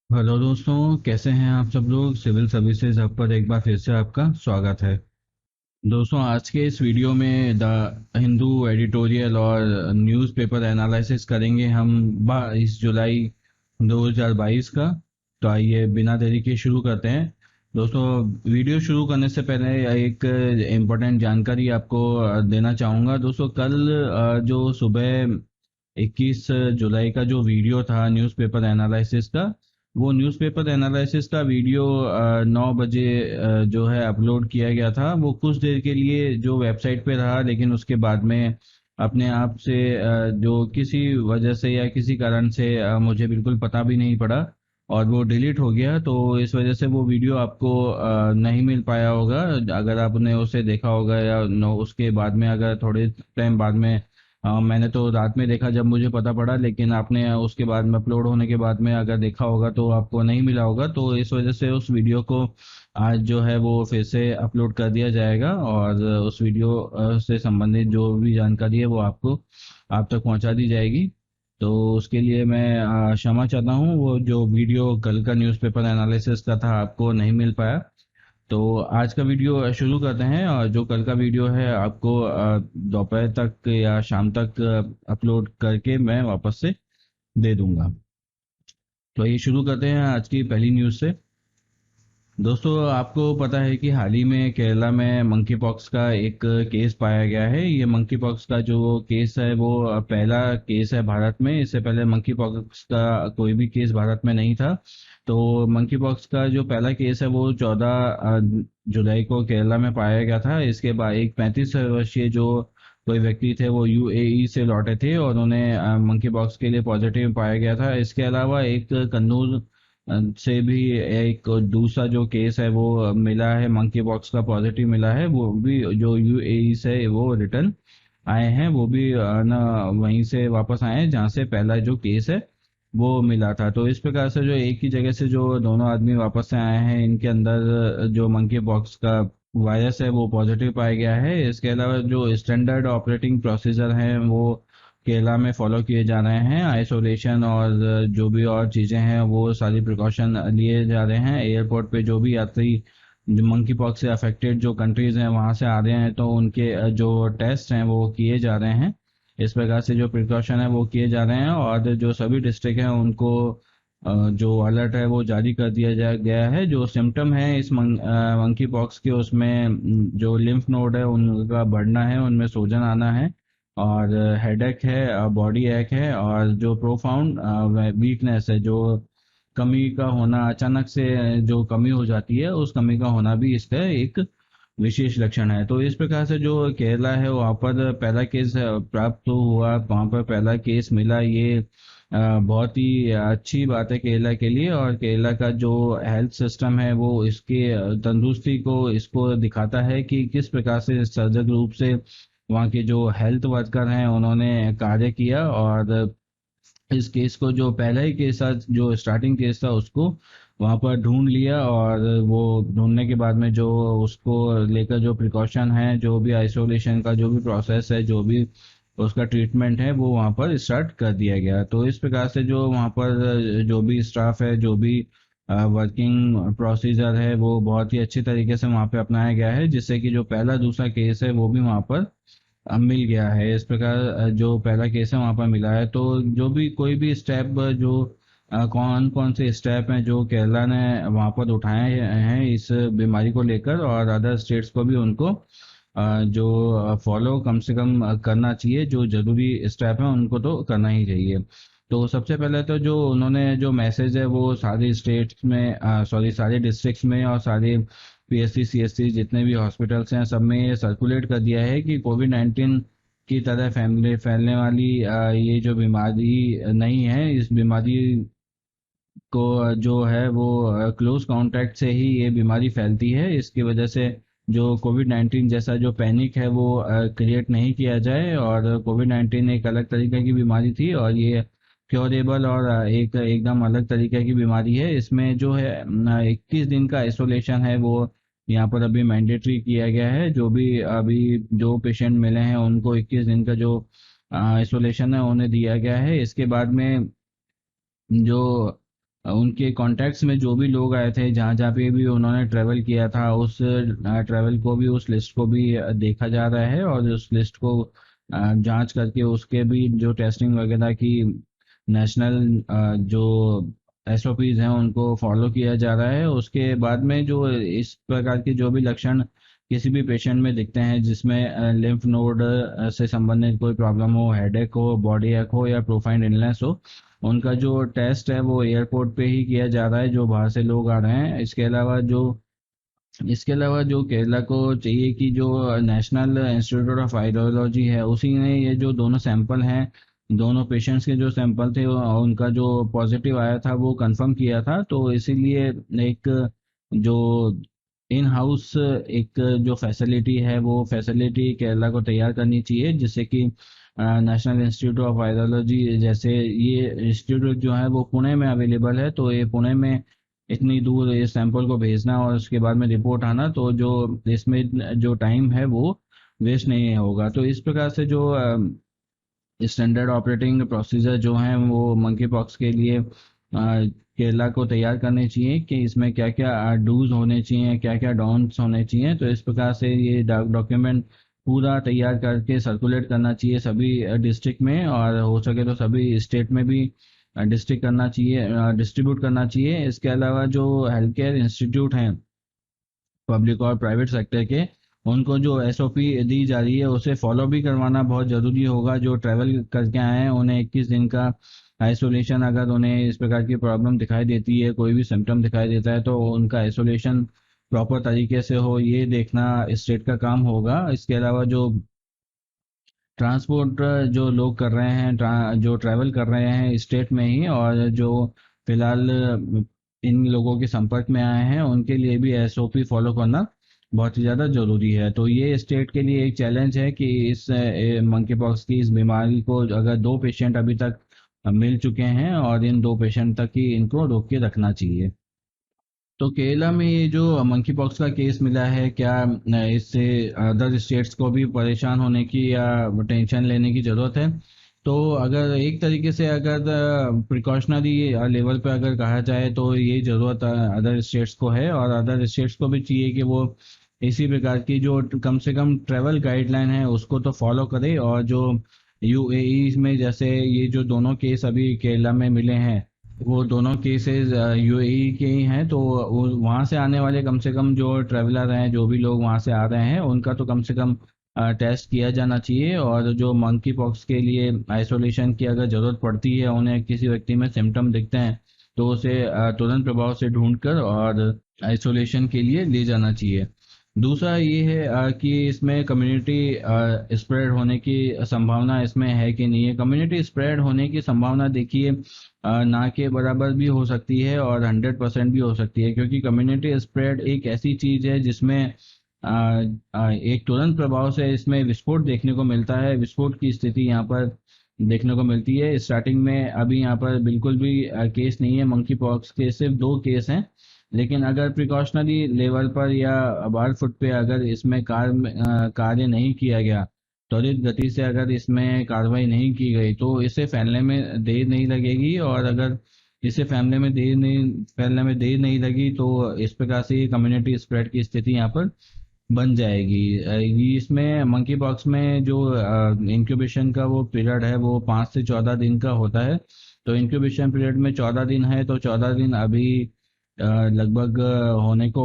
Hello दोस्तों, कैसे हैं आप सब लोग। सिविल सर्विसेज हब पर एक बार फिर से आपका स्वागत है। दोस्तों, आज के इस वीडियो में द हिंदू एडिटोरियल और न्यूज़पेपर एनालिसिस करेंगे हम 22 जुलाई 2022 का। तो आइए बिना देरी के शुरू करते हैं। दोस्तों, वीडियो शुरू करने से पहले एक इम्पोर्टेंट जानकारी आपको देना चाहूँगा। दोस्तों, कल जो सुबह 21 जुलाई का जो वीडियो था न्यूज़पेपर एनालिसिस का, वो न्यूज़पेपर एनालिसिस का वीडियो 9 बजे जो है अपलोड किया गया था। वो कुछ देर के लिए जो वेबसाइट पे रहा, लेकिन उसके बाद में अपने आप से जो किसी वजह से या किसी कारण से मुझे बिल्कुल पता भी नहीं पड़ा और वो डिलीट हो गया। तो इस वजह से वो वीडियो आपको नहीं मिल पाया होगा। अगर आपने उसे देखा होगा या उसके बाद में अगर थोड़े टाइम बाद में मैंने तो रात में देखा जब मुझे पता पड़ा, लेकिन आपने उसके बाद में अपलोड होने के बाद में अगर देखा होगा तो आपको नहीं मिला होगा। तो इस वजह से उस वीडियो को आज जो है वो फिर से अपलोड कर दिया जाएगा और उस वीडियो से संबंधित जो भी जानकारी है वो आपको आप तक पहुंचा दी जाएगी। तो उसके लिए मैं क्षमा चाहता हूँ। वो जो वीडियो कल का न्यूज़पेपर एनालिसिस का था आपको नहीं मिल पाया। तो आज का वीडियो शुरू करते हैं। और जो कल का वीडियो है आपको दोपहर तक या शाम तक अपलोड करके मैं वापस से दे दूंगा। तो ये शुरू करते हैं आज की पहली न्यूज़ से। दोस्तों, आपको पता है कि हाल ही में केरला में मंकी पॉक्स का एक केस पाया गया है। ये मंकी पॉक्स का जो केस है वो पहला केस है भारत में। इससे पहले मंकी पॉक्स का कोई भी केस भारत में नहीं था। तो मंकी पॉक्स का जो पहला केस है वो 14 जुलाई को केरला में पाया गया था। इसके बाद एक 35 वर्षीय जो कोई व्यक्ति थे वो यूएई से लौटे थे और उन्हें मंकी पॉक्स के लिए पॉजिटिव पाया गया था। इसके अलावा एक कन्नूर से भी एक दूसरा जो केस है वो मिला है, मंकी पॉक्स का पॉजिटिव मिला है। वो भी जो यूएई से वो रिटर्न आए हैं, वो भी ना वहीं से वापस आए हैं जहाँ से पहला जो केस है वो मिला था। तो इस प्रकार से जो एक ही जगह से जो दोनों आदमी वापस से आए हैं, इनके अंदर जो मंकी पॉक्स का वायरस है वो पॉजिटिव पाया गया है। इसके अलावा जो स्टैंडर्ड ऑपरेटिंग प्रोसीजर हैं वो केरला में फॉलो किए जा रहे हैं। आइसोलेशन और जो भी और चीज़ें हैं वो सारी प्रिकॉशन लिए जा रहे हैं। एयरपोर्ट पे जो भी यात्री जो मंकी पॉक्स से अफेक्टेड जो कंट्रीज हैं वहाँ से आ रहे हैं तो उनके जो टेस्ट हैं वो किए जा रहे हैं। इस प्रकार से जो प्रिकॉशन है वो किए जा रहे हैं और जो सभी डिस्ट्रिक्ट हैं उनको जो अलर्ट है वो जारी कर दिया गया है। जो सिम्टम है इस मंकी पॉक्स के, उसमें जो लिम्फ नोड है उनका बढ़ना है, उनमें सूजन आना है और हेडेक है, बॉडी एक है और जो प्रोफाउंड वीकनेस है, जो कमी का होना, अचानक से जो कमी हो जाती है उस कमी का होना भी इसका एक विशेष लक्षण है। तो इस प्रकार से जो केरला है वहाँ पर पहला केस प्राप्त तो हुआ, वहाँ पर पहला केस मिला। ये बहुत ही अच्छी बात है केरला के लिए। और केरला का जो हेल्थ सिस्टम है वो इसके तंदुरुस्ती को इसको दिखाता है कि किस प्रकार से सर्जक रूप से वहाँ के जो हेल्थ वर्कर हैं उन्होंने कार्य किया। और इस केस को जो पहला ही केस था, जो स्टार्टिंग केस था, उसको वहां पर ढूंढ लिया और वो ढूंढने के बाद में जो उसको लेकर जो प्रिकॉशन है, जो भी आइसोलेशन का जो भी प्रोसेस है, जो भी उसका ट्रीटमेंट है, वो वहां पर स्टार्ट कर दिया गया। तो इस प्रकार से जो वहां पर जो भी स्टाफ है, जो भी वर्किंग प्रोसीजर है, वो बहुत ही अच्छी तरीके से वहां पे अपनाया गया है, जिससे कि जो पहला दूसरा केस है वो भी वहां पर मिल गया है। इस प्रकार जो पहला केस है वहां पर मिला है। तो जो भी कोई भी स्टेप जो कौन कौन से स्टेप हैं जो केरला ने वहां पर उठाए हैं इस बीमारी को लेकर, और अदर स्टेट्स को भी उनको जो फॉलो कम से कम करना चाहिए। जो जरूरी स्टेप हैं उनको तो करना ही चाहिए। तो सबसे पहले तो जो उन्होंने जो मैसेज है वो सारी स्टेट्स में, सॉरी, सारे डिस्ट्रिक्ट्स में और सारे पीएससी सीएससी जितने भी हॉस्पिटल्स हैं सब में ये सर्कुलेट कर दिया है कि कोविड 19 की तरह फैमिली फैलने वाली ये जो बीमारी नहीं है। इस बीमारी को जो है वो क्लोज कांटेक्ट से ही ये बीमारी फैलती है। इसकी वजह से जो कोविड 19 जैसा जो पैनिक है वो क्रिएट नहीं किया जाए। और कोविड 19 एक अलग तरीके की बीमारी थी और ये क्योरेबल और एक एकदम अलग तरीके की बीमारी है। इसमें जो है 21 दिन का आइसोलेशन है वो यहाँ पर अभी मैंडेटरी किया गया है। जो भी अभी जो पेशेंट मिले हैं उनको 21 दिन का जो आइसोलेशन है उन्हें दिया गया है। इसके बाद में जो उनके कॉन्टैक्ट्स में जो भी लोग आए थे, जहाँ जहाँ पे भी उन्होंने ट्रैवल किया था, उस ट्रैवल को भी, उस लिस्ट को भी देखा जा रहा है, और उस लिस्ट को जांच करके उसके भी जो टेस्टिंग वगैरह की नेशनल जो एसओपीज हैं उनको फॉलो किया जा रहा है। उसके बाद में जो इस प्रकार के जो भी लक्षण किसी भी पेशेंट में दिखते हैं, जिसमें लिम्फ नोड से संबंधित कोई प्रॉब्लम हो, हेडेक हो, बॉडी एक हो, या प्रोफाइंड इलनेस हो, उनका जो टेस्ट है वो एयरपोर्ट पे ही किया जा रहा है, जो बाहर से लोग आ रहे हैं। इसके अलावा जो केरला को चाहिए कि जो नेशनल इंस्टीट्यूट ऑफ वायरोलॉजी है, उसी ने ये जो दोनों सैंपल हैं, दोनों पेशेंट्स के जो सैंपल थे उनका जो पॉजिटिव आया था वो कंफर्म किया था। तो इसीलिए एक जो इन हाउस एक जो फैसिलिटी है, वो फैसिलिटी केरला को तैयार करनी चाहिए, जिससे कि नेशनल इंस्टीट्यूट ऑफ वायरोलॉजी जैसे ये इंस्टीट्यूट जो है वो पुणे में अवेलेबल है, तो ये पुणे में इतनी दूर इस सैंपल को भेजना और उसके बाद में रिपोर्ट आना, तो जो इसमें जो टाइम है वो वेस्ट नहीं होगा। तो इस प्रकार से जो स्टैंडर्ड ऑपरेटिंग प्रोसीजर जो हैं वो मंकी पॉक्स के लिए केरला को तैयार करने चाहिए कि इसमें क्या क्या डूज होने चाहिए, क्या क्या डॉन्स होने चाहिए। तो इस प्रकार से ये डॉक्यूमेंट पूरा तैयार करके सर्कुलेट करना चाहिए सभी डिस्ट्रिक्ट में, और हो सके तो सभी स्टेट में भी डिस्ट्रिक्ट करना चाहिए, डिस्ट्रीब्यूट करना चाहिए। इसके अलावा जो हेल्थ केयर इंस्टीट्यूट हैं पब्लिक और प्राइवेट सेक्टर के, उनको जो एसओपी दी जा रही है उसे फॉलो भी करवाना बहुत ज़रूरी होगा। जो ट्रैवल करके आए हैं उन्हें 21 दिन का आइसोलेशन, अगर उन्हें इस प्रकार की प्रॉब्लम दिखाई देती है, कोई भी सिम्टम दिखाई देता है, तो उनका आइसोलेशन प्रॉपर तरीके से हो, ये देखना स्टेट का काम होगा। इसके अलावा जो ट्रांसपोर्ट जो लोग कर रहे हैं, जो ट्रैवल कर रहे हैं स्टेट में ही, और जो फिलहाल इन लोगों के संपर्क में आए हैं, उनके लिए भी एसओपी फॉलो करना बहुत ही ज़्यादा ज़रूरी है। तो ये स्टेट के लिए एक चैलेंज है कि इस मंकी पॉक्स की इस बीमारी को अगर 2 पेशेंट अभी तक मिल चुके हैं, और इन 2 पेशेंट तक ही इनको रोक के रखना चाहिए। तो केरला में ये जो मंकी पॉक्स का केस मिला है, क्या इससे अदर स्टेट्स को भी परेशान होने की या टेंशन लेने की ज़रूरत है? तो अगर एक तरीके से अगर प्रिकॉशनरी लेवल पे अगर कहा जाए, तो ये ज़रूरत अदर स्टेट्स को है, और अदर स्टेट्स को भी चाहिए कि वो इसी प्रकार की जो कम से कम ट्रैवल गाइडलाइन है उसको तो फॉलो करे। और जो यूएई में जैसे ये जो दोनों केस अभी केरला में मिले हैं, वो दोनों केसेस यूएई के ही हैं, तो वहाँ से आने वाले कम से कम जो ट्रैवलर हैं, जो भी लोग वहाँ से आ रहे हैं, उनका तो कम से कम टेस्ट किया जाना चाहिए। और जो मंकी पॉक्स के लिए आइसोलेशन की अगर ज़रूरत पड़ती है, उन्हें किसी व्यक्ति में सिम्टम दिखते हैं, तो उसे तुरंत प्रभाव से ढूंढ कर और आइसोलेशन के लिए ले जाना चाहिए। दूसरा ये है कि इसमें कम्युनिटी स्प्रेड होने की संभावना इसमें है कि नहीं है। कम्युनिटी स्प्रेड होने की संभावना देखिए ना के बराबर भी हो सकती है और 100% भी हो सकती है, क्योंकि कम्युनिटी स्प्रेड एक ऐसी चीज़ है जिसमें एक तुरंत प्रभाव से इसमें विस्फोट देखने को मिलता है। विस्फोट की स्थिति यहाँ पर देखने को मिलती है। स्टार्टिंग में अभी यहाँ पर बिल्कुल भी केस नहीं है मंकी पॉक्स के, सिर्फ 2 केस हैं। लेकिन अगर प्रिकॉशनरी लेवल पर या बार फुट पे अगर इसमें कार्य नहीं किया गया, त्वरित गति से अगर इसमें कार्रवाई नहीं की गई, तो इसे फैलने में देर नहीं लगेगी। और अगर इसे फैलने में देर नहीं लगी, तो इस प्रकार से कम्युनिटी स्प्रेड की स्थिति यहाँ पर बन जाएगी। ये इसमें मंकी पॉक्स में जो इंक्यूबेशन का वो पीरियड है वो 5 से 14 दिन का होता है। तो इंक्यूबेशन पीरियड में 14 दिन है, तो 14 दिन अभी लगभग होने को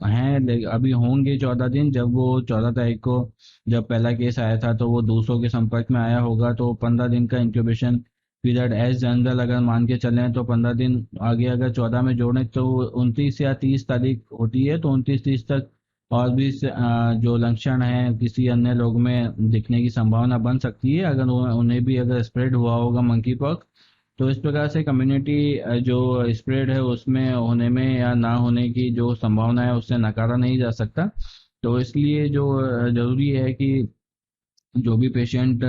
हैं, अभी होंगे 14 दिन। जब वो 14 तारीख को जब पहला केस आया था, तो वो 200 के संपर्क में आया होगा, तो 15 दिन का इंक्यूबेशन पीरियड एज जनरल अगर मान के चलें, तो 15 दिन आगे अगर 14 में जोड़ें तो 29 या 30 तारीख होती है। तो 29-30 तक और भी जो लक्षण हैं किसी अन्य लोग में दिखने की संभावना बन सकती है, अगर उन्हें भी अगर स्प्रेड हुआ होगा मंकी पॉक्स। तो इस प्रकार से कम्युनिटी जो स्प्रेड है उसमें होने में या ना होने की जो संभावना है उससे नकारा नहीं जा सकता। तो इसलिए जो जरूरी है कि जो भी पेशेंट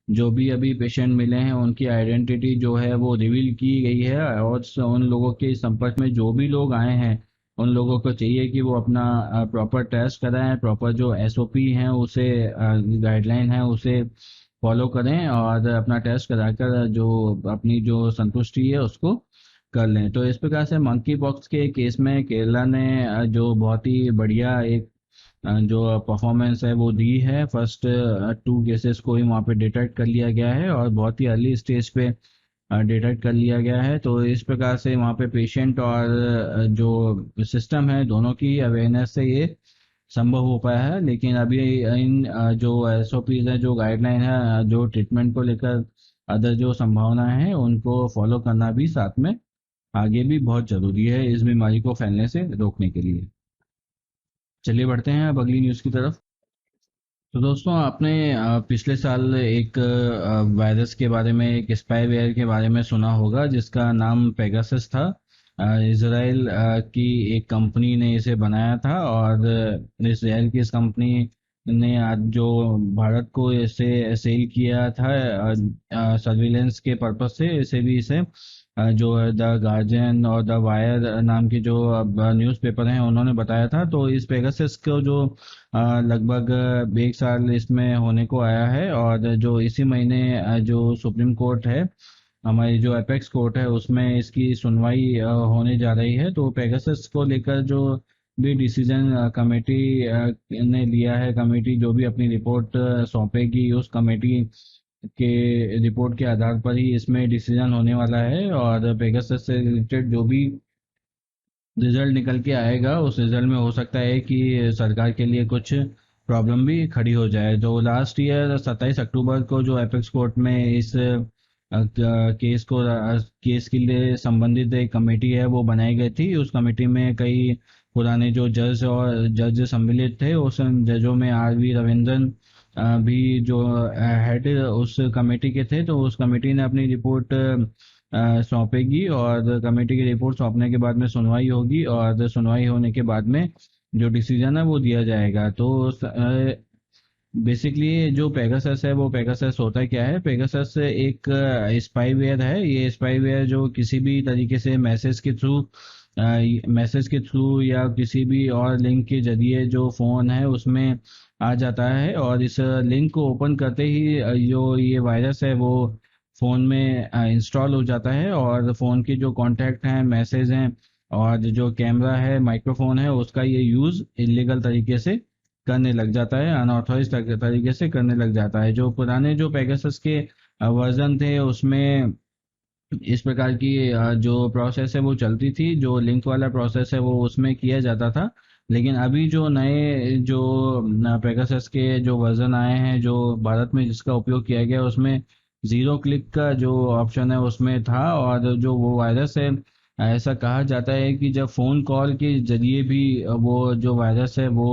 जो भी अभी पेशेंट मिले हैं, उनकी आइडेंटिटी जो है वो रिवील की गई है, और उन लोगों के संपर्क में जो भी लोग आए हैं, उन लोगों को चाहिए कि वो अपना प्रॉपर टेस्ट कराएं, प्रॉपर जो एसओपी हैं उसे गाइडलाइन है उसे फॉलो करें और अपना टेस्ट कराकर जो अपनी जो संतुष्टि है उसको कर लें। तो इस प्रकार से मंकी पॉक्स के केस में केरला ने जो बहुत ही बढ़िया एक जो परफॉर्मेंस है वो दी है। फर्स्ट 2 केसेस को ही वहाँ पे डिटेक्ट कर लिया गया है और बहुत ही अर्ली स्टेज पे डिटेक्ट कर लिया गया है। तो इस प्रकार से वहाँ पे पेशेंट और जो सिस्टम है दोनों की अवेयरनेस से ये संभव हो पाया है। लेकिन अभी इन जो एसओपीज है, जो गाइडलाइन है, जो ट्रीटमेंट को लेकर अदर जो संभावनाएं हैं उनको फॉलो करना भी साथ में आगे भी बहुत जरूरी है इस बीमारी को फैलने से रोकने के लिए। चलिए बढ़ते हैं अब अगली न्यूज़ की तरफ। तो दोस्तों आपने पिछले साल एक वायरस के बारे में, एक स्पाईवेयर के बारे में सुना होगा जिसका नाम पेगासस था। इसराइल की एक कंपनी ने इसे बनाया था और इसराइल की इस कंपनी ने आज जो भारत को इसे सेल किया था सर्विलेंस के पर्पज से, इसे भी इसे जो द गार्जियन और द वायर नाम के जो न्यूज़पेपर हैं उन्होंने बताया था। तो इस पेगासस को जो लगभग 1 साल इसमें होने को आया है और जो इसी महीने जो सुप्रीम कोर्ट है, हमारी जो एपेक्स कोर्ट है, उसमें इसकी सुनवाई होने जा रही है। तो पेगासस को लेकर जो भी डिसीजन कमेटी ने लिया है, कमेटी जो भी अपनी रिपोर्ट सौंपेगी उस कमेटी के रिपोर्ट के आधार पर ही इसमें डिसीजन होने वाला है। और पेगासस से रिलेटेड जो भी रिजल्ट निकल के आएगा उस रिजल्ट में हो सकता है कि सरकार के लिए कुछ प्रॉब्लम भी खड़ी हो जाए। तो लास्ट ईयर 27 अक्टूबर को जो एपेक्स कोर्ट में इस केस के लिए संबंधित एक कमेटी है वो बनाई गई थी। उस कमेटी में कई पुराने जो जज सम्मिलित थे। उस जजों में R V रविंद्रन भी जो हेड उस कमेटी के थे। तो उस कमेटी ने अपनी रिपोर्ट सौंपेगी और कमेटी की रिपोर्ट सौंपने के बाद में सुनवाई होगी और सुनवाई होने के बाद में जो डिसीजन है वो दिया जाएगा। तो बेसिकली जो पेगासस है, वो पेगासस होता क्या है? पेगासस एक स्पाईवेयर है। ये स्पाईवेयर जो किसी भी तरीके से मैसेज के थ्रू या किसी भी और लिंक के जरिए जो फ़ोन है उसमें आ जाता है और इस लिंक को ओपन करते ही जो ये वायरस है वो फ़ोन में इंस्टॉल हो जाता है और फ़ोन के जो कॉन्टैक्ट हैं, मैसेज हैं और जो कैमरा है, माइक्रोफोन है, उसका ये यूज़ इलीगल तरीके से करने लग जाता है, अनऑथराइज तरीके से करने लग जाता है। जो पुराने जो पेगासस के वर्जन थे उसमें इस प्रकार की जो प्रोसेस है वो चलती थी, जो लिंक वाला प्रोसेस है वो उसमें किया जाता था। लेकिन अभी जो नए जो पेगासस के जो वर्जन आए हैं, जो भारत में जिसका उपयोग किया गया, उसमें 0 क्लिक का जो ऑप्शन है उसमें था। और जो वो वायरस है, ऐसा कहा जाता है कि जब फ़ोन कॉल के जरिए भी वो जो वायरस है वो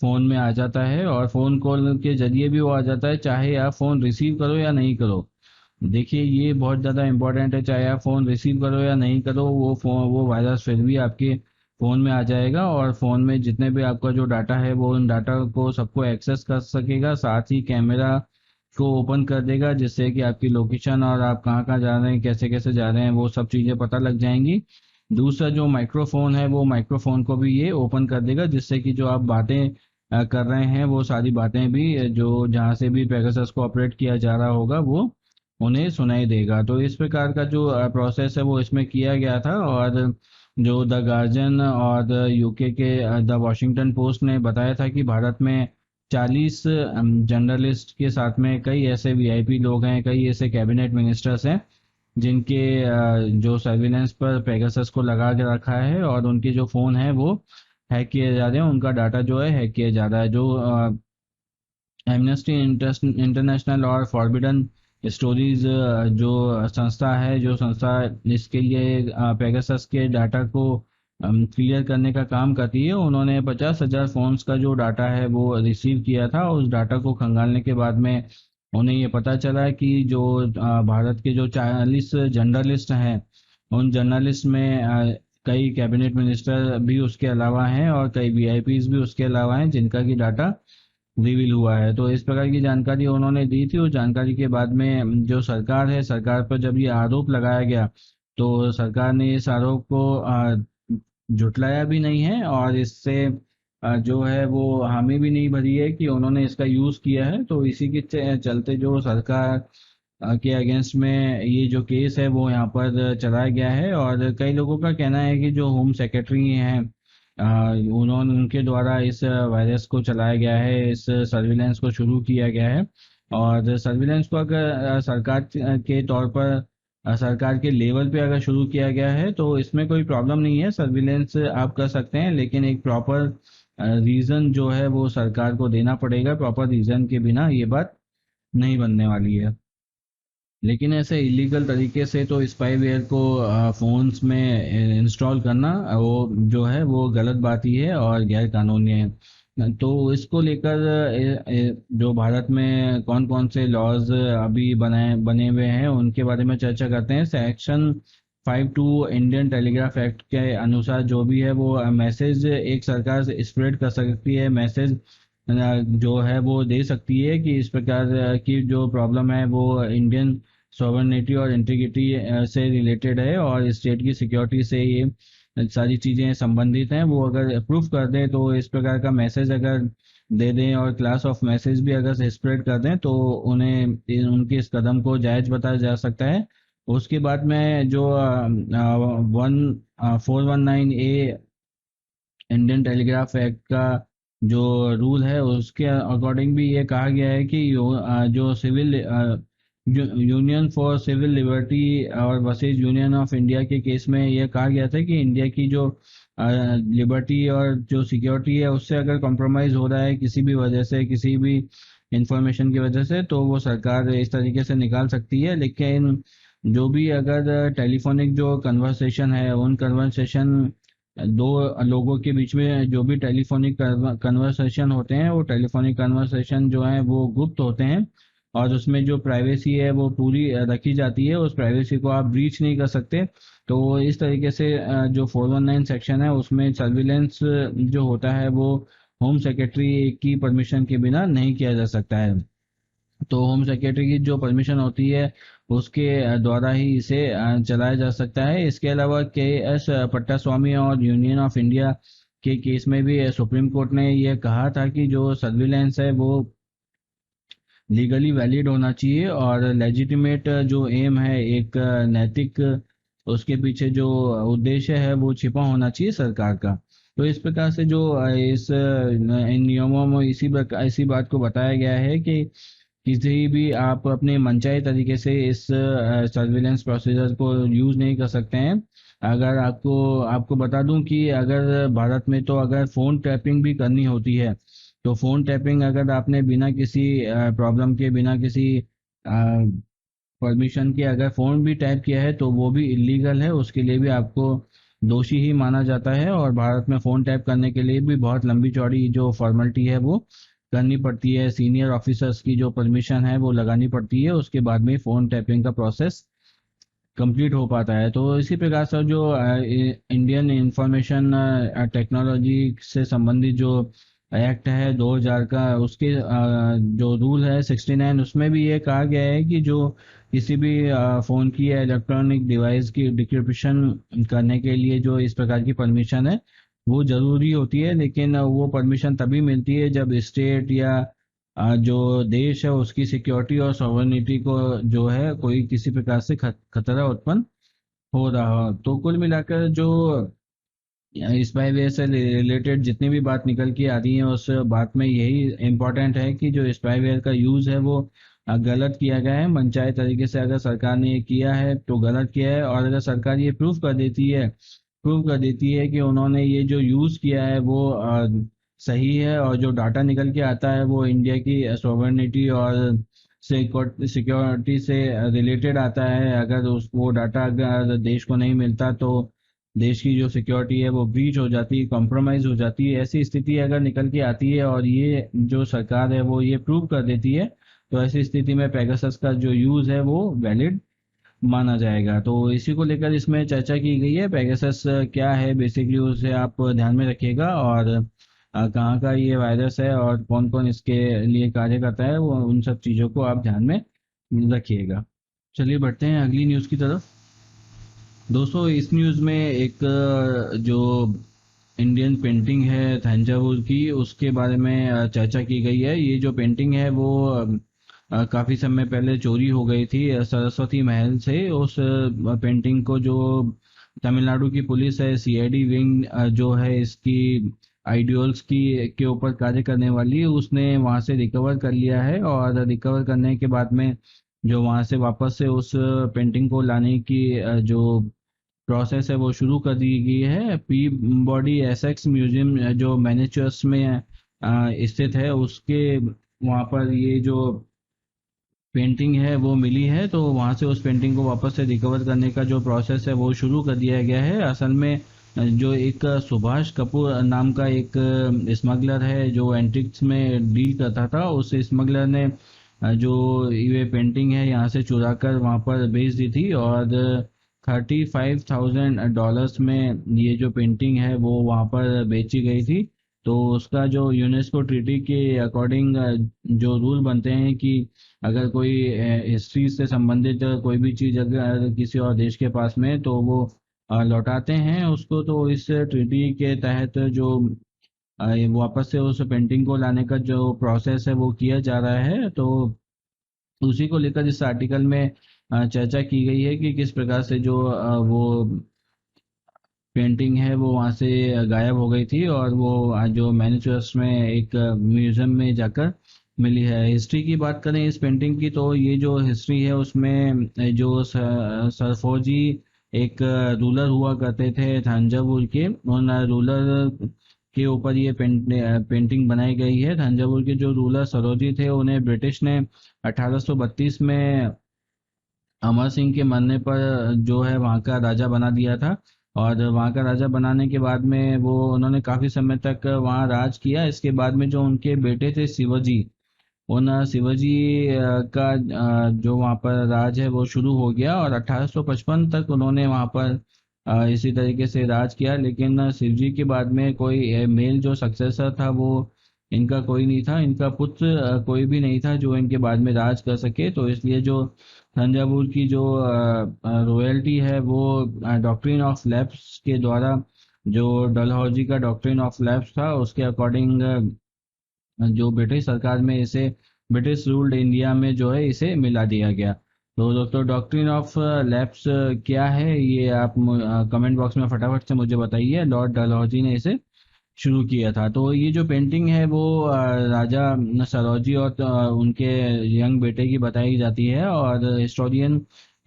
फ़ोन में आ जाता है और फ़ोन कॉल के जरिए भी वो आ जाता है, चाहे आप फ़ोन रिसीव करो या नहीं करो। देखिए ये बहुत ज़्यादा इंपॉर्टेंट है, चाहे आप फ़ोन रिसीव करो या नहीं करो, वो वायरस फिर भी आपके फ़ोन में आ जाएगा और फ़ोन में जितने भी आपका जो डाटा है वो उन डाटा को सबको एक्सेस कर सकेगा। साथ ही कैमरा को ओपन कर देगा जिससे कि आपकी लोकेशन और आप कहाँ कहाँ जा रहे हैं, कैसे कैसे जा रहे हैं, वो सब चीज़ें पता लग जाएंगी। दूसरा जो माइक्रोफोन है, वो माइक्रोफोन को भी ये ओपन कर देगा जिससे कि जो आप बातें कर रहे हैं वो सारी बातें भी जो जहाँ से भी पेगासस को ऑपरेट किया जा रहा होगा वो उन्हें सुनाई देगा। तो इस प्रकार का जो प्रोसेस है वो इसमें किया गया था। और जो द गार्जियन और द यूके के द वॉशिंगटन पोस्ट ने बताया था कि भारत में 40 जर्नलिस्ट के साथ में कई ऐसे वीआईपी लोग हैं, कई ऐसे कैबिनेट मिनिस्टर्स हैं जिनके जो सर्विलेंस पर पेगासस को लगा के रखा है और उनके जो फ़ोन है वो हैक किए जा रहे हैं, उनका डाटा जो है हैक किया जा रहा है। जो एमनेस्टी इंटरनेशनल और फॉरबिडन स्टोरीज जो संस्था है, जो संस्था इसके लिए पेगासस के डाटा को क्लियर करने का काम करती है, उन्होंने 50,000 फोन्स का जो डाटा है वो रिसीव किया था। उस डाटा को खंगालने के बाद में उन्हें ये पता चला कि जो भारत के जो 40 जर्नलिस्ट हैं, उन जर्नलिस्ट में कई कैबिनेट मिनिस्टर भी उसके अलावा हैं और कई वीआईपीज भी उसके अलावा हैं जिनका की डाटा रिवील हुआ है। तो इस प्रकार की जानकारी उन्होंने दी थी। उस जानकारी के बाद में जो सरकार है, सरकार पर जब ये आरोप लगाया गया तो सरकार ने इस आरोप को झुटलाया भी नहीं है और इससे जो है वो हामी भी नहीं भरी है कि उन्होंने इसका यूज़ किया है। तो इसी के चलते जो सरकार के अगेंस्ट में ये जो केस है वो यहाँ पर चलाया गया है। और कई लोगों का कहना है कि जो होम सेक्रेटरी हैं उन्होंने उनके द्वारा इस वायरस को चलाया गया है, इस सर्विलेंस को शुरू किया गया है। और सर्विलेंस को अगर सरकार के तौर पर सरकार के लेवल पे अगर शुरू किया गया है तो इसमें कोई प्रॉब्लम नहीं है, सर्विलेंस आप कर सकते हैं। लेकिन एक प्रॉपर रीज़न जो है वो सरकार को देना पड़ेगा, प्रॉपर रीज़न के बिना ये बात नहीं बनने वाली है। लेकिन ऐसे इलीगल तरीके से तो स्पाईवेयर को फ़ोन्स में इंस्टॉल करना वो जो है वो गलत बात ही है और गैर कानूनी है। तो इसको लेकर जो भारत में कौन कौन से लॉज अभी बने हुए हैं उनके बारे में चर्चा करते हैं। सेक्शन 52 इंडियन टेलीग्राफ एक्ट के अनुसार जो भी है वो मैसेज एक सरकार स्प्रेड कर सकती है, मैसेज जो है वो दे सकती है कि इस प्रकार की जो प्रॉब्लम है वो इंडियन सॉवरेनिटी और इंटीग्रिटी से रिलेटेड है और स्टेट की सिक्योरिटी से ये सारी चीज़ें संबंधित हैं। वो अगर अप्रूव कर दें तो इस प्रकार का मैसेज अगर दे दें और क्लास ऑफ मैसेज भी अगर स्प्रेड कर दें तो उन्हें उनके इस कदम को जायज़ बताया जा सकता है। उसके बाद में जो 419A इंडियन टेलीग्राफ एक्ट का जो रूल है उसके अकॉर्डिंग भी ये कहा गया है कि जो civil union for civil liberty और वर्सेज यूनियन ऑफ इंडिया के केस में ये कहा गया था कि इंडिया की जो लिबर्टी और जो सिक्योरिटी है उससे अगर कॉम्प्रोमाइज़ हो रहा है किसी भी वजह से, किसी भी इंफॉर्मेशन की वजह से, तो वो सरकार इस तरीके से निकाल सकती है। लेकिन जो भी अगर टेलीफोनिक जो कन्वर्सेशन है उन कन्वर्सेशन दो लोगों के बीच में जो भी टेलीफोनिक कन्वर्सेशन होते हैं वो टेलीफोनिक कन्वर्सेशन जो है वो गुप्त होते हैं और उसमें जो प्राइवेसी है वो पूरी रखी जाती है, उस प्राइवेसी को आप ब्रीच नहीं कर सकते। तो इस तरीके से जो 419 सेक्शन है उसमें सर्विलेंस जो होता है वो होम सेक्रेटरी की परमिशन के बिना नहीं किया जा सकता है। तो होम सेक्रेटरी की जो परमिशन होती है उसके द्वारा ही इसे चलाया जा सकता है। इसके अलावा KS पट्टास्वामी और यूनियन ऑफ इंडिया के केस में भी सुप्रीम कोर्ट ने यह कहा था कि जो सर्विलेंस है वो लीगली वैलिड होना चाहिए और लेजिटिमेट जो एम है, एक नैतिक उसके पीछे जो उद्देश्य है वो छिपा होना चाहिए सरकार का। तो इस प्रकार से जो इन नियमों में इसी बात को बताया गया है कि किसी भी आप अपने मनचाहे तरीके से इस सर्विलेंस प्रोसीजर को यूज़ नहीं कर सकते हैं। अगर आपको आपको बता दूं कि अगर भारत में तो अगर फ़ोन टैपिंग भी करनी होती है तो फ़ोन टैपिंग अगर आपने बिना किसी प्रॉब्लम के, बिना किसी परमिशन के अगर फ़ोन भी टैप किया है तो वो भी इलीगल है, उसके लिए भी आपको दोषी ही माना जाता है। और भारत में फ़ोन टैप करने के लिए भी बहुत लंबी चौड़ी जो फॉर्मेलिटी है वो करनी पड़ती है, सीनियर ऑफिसर्स की जो परमिशन है वो लगानी पड़ती है, उसके बाद में फ़ोन टैपिंग का प्रोसेस कंप्लीट हो पाता है। तो इसी प्रकार से जो इंडियन इंफॉर्मेशन टेक्नोलॉजी से संबंधित जो एक्ट है 2000 का, उसके जो रूल है 69 उसमें भी ये कहा गया है कि जो किसी भी फ़ोन की या इलेक्ट्रॉनिक डिवाइस की डिक्रिप्शन करने के लिए जो इस प्रकार की परमिशन है वो ज़रूरी होती है। लेकिन वो परमिशन तभी मिलती है जब स्टेट या जो देश है उसकी सिक्योरिटी और सॉवरेनिटी को जो है कोई किसी प्रकार से खतरा उत्पन्न हो रहा हो। तो कुल मिलाकर जो स्पाईवेयर से रिलेटेड जितनी भी बात निकल के आती है उस बात में यही इम्पोर्टेंट है कि जो स्पाईवेयर का यूज़ है वो गलत किया गया है। मनचाहे तरीके से अगर सरकार ने ये किया है तो गलत किया है। और अगर सरकार ये प्रूव कर देती है कि उन्होंने ये जो यूज़ किया है वो सही है और जो डाटा निकल के आता है वो इंडिया की सॉवरेनिटी और सिक्योरिटी से रिलेटेड आता है, अगर उस वो डाटा अगर देश को नहीं मिलता तो देश की जो सिक्योरिटी है वो ब्रीच हो जाती है, कॉम्प्रोमाइज़ हो जाती है, ऐसी स्थिति अगर निकल के आती है और ये जो सरकार है वो ये प्रूव कर देती है तो ऐसी स्थिति में पेगासस का जो यूज़ है वो वैलिड माना जाएगा। तो इसी को लेकर इसमें चर्चा की गई है। पेगासस क्या है बेसिकली उसे आप ध्यान में रखिएगा और कहाँ का ये वायरस है और कौन कौन इसके लिए कार्य करता है वो उन सब चीज़ों को आप ध्यान में रखिएगा। चलिए बढ़ते हैं अगली न्यूज़ की तरफ। दोस्तों इस न्यूज़ में एक जो इंडियन पेंटिंग है तंजावुर की, उसके बारे में चर्चा की गई है। ये जो पेंटिंग है वो काफी समय पहले चोरी हो गई थी सरस्वती महल से। उस पेंटिंग को जो तमिलनाडु की पुलिस है, सीआईडी विंग जो है इसकी आइडियल्स की के ऊपर कार्य करने वाली, उसने वहां से रिकवर कर लिया है। और रिकवर करने के बाद में जो वहां से वापस से उस पेंटिंग को लाने की जो प्रोसेस है वो शुरू कर दी गई है। पी बॉडी एसेक्स म्यूजियम जो मैनेचर्स में स्थित है, उसके वहाँ पर ये जो पेंटिंग है वो मिली है। तो वहाँ से उस पेंटिंग को वापस से रिकवर करने का जो प्रोसेस है वो शुरू कर दिया गया है। असल में जो एक सुभाष कपूर नाम का एक स्मगलर है जो एंटिक्स में डील करता था, उस स्मगलर ने जो ये पेंटिंग है यहाँ से चुरा कर वहाँ पर बेच दी थी। और $35,000 में ये जो पेंटिंग है वो वहाँ पर बेची गई थी। तो उसका जो यूनेस्को ट्रीटी के अकॉर्डिंग जो रूल बनते हैं कि अगर कोई हिस्ट्री से संबंधित कोई भी चीज़ अगर किसी और देश के पास में है, तो वो लौटाते हैं उसको। तो इस ट्रीटी के तहत जो वापस से उस पेंटिंग को लाने का जो प्रोसेस है वो किया जा रहा है। तो उसी को लेकर इस आर्टिकल में चर्चा की गई है कि किस प्रकार से जो वो पेंटिंग है वो वहाँ से गायब हो गई थी और वो जो मैनिचेस्टर में एक म्यूजियम में जाकर मिली है। हिस्ट्री की बात करें इस पेंटिंग की, तो ये जो हिस्ट्री है उसमें जो सरफोजी एक रूलर हुआ करते थे तंजावुर के, उन रूलर के ऊपर ये पेंटिंग बनाई गई है। तंजावुर के जो रूलर सरोजी थे उन्हें ब्रिटिश ने 1832 में अमर सिंह के मरने पर जो है वहाँ का राजा बना दिया था। और वहाँ का राजा बनाने के बाद में वो उन्होंने काफी समय तक वहाँ राज किया। इसके बाद में जो उनके बेटे थे शिवाजी, उन शिवाजी का जो वहाँ पर राज है वो शुरू हो गया और 1855 तक उन्होंने वहाँ पर इसी तरीके से राज किया। लेकिन शिवजी के बाद में कोई मेल जो सक्सेसर था वो इनका कोई नहीं था, इनका पुत्र कोई भी नहीं था जो इनके बाद में राज कर सके। तो इसलिए जो तंजावुर की जो रॉयल्टी है वो डॉक्ट्रिन ऑफ लैप्स के द्वारा, जो डलहौजी का डॉक्ट्रिन ऑफ लैप्स था उसके अकॉर्डिंग जो ब्रिटिश सरकार में इसे ब्रिटिश रूल्ड इंडिया में जो है इसे मिला दिया गया। तो दोस्तों डॉक्ट्रिन ऑफ लैप्स क्या है ये आप कमेंट बॉक्स में फटाफट से मुझे बताइए। लॉर्ड डलहौजी ने इसे शुरू किया था। तो ये जो पेंटिंग है वो राजा सरोजी और उनके यंग बेटे की बताई जाती है। और हिस्टोरियन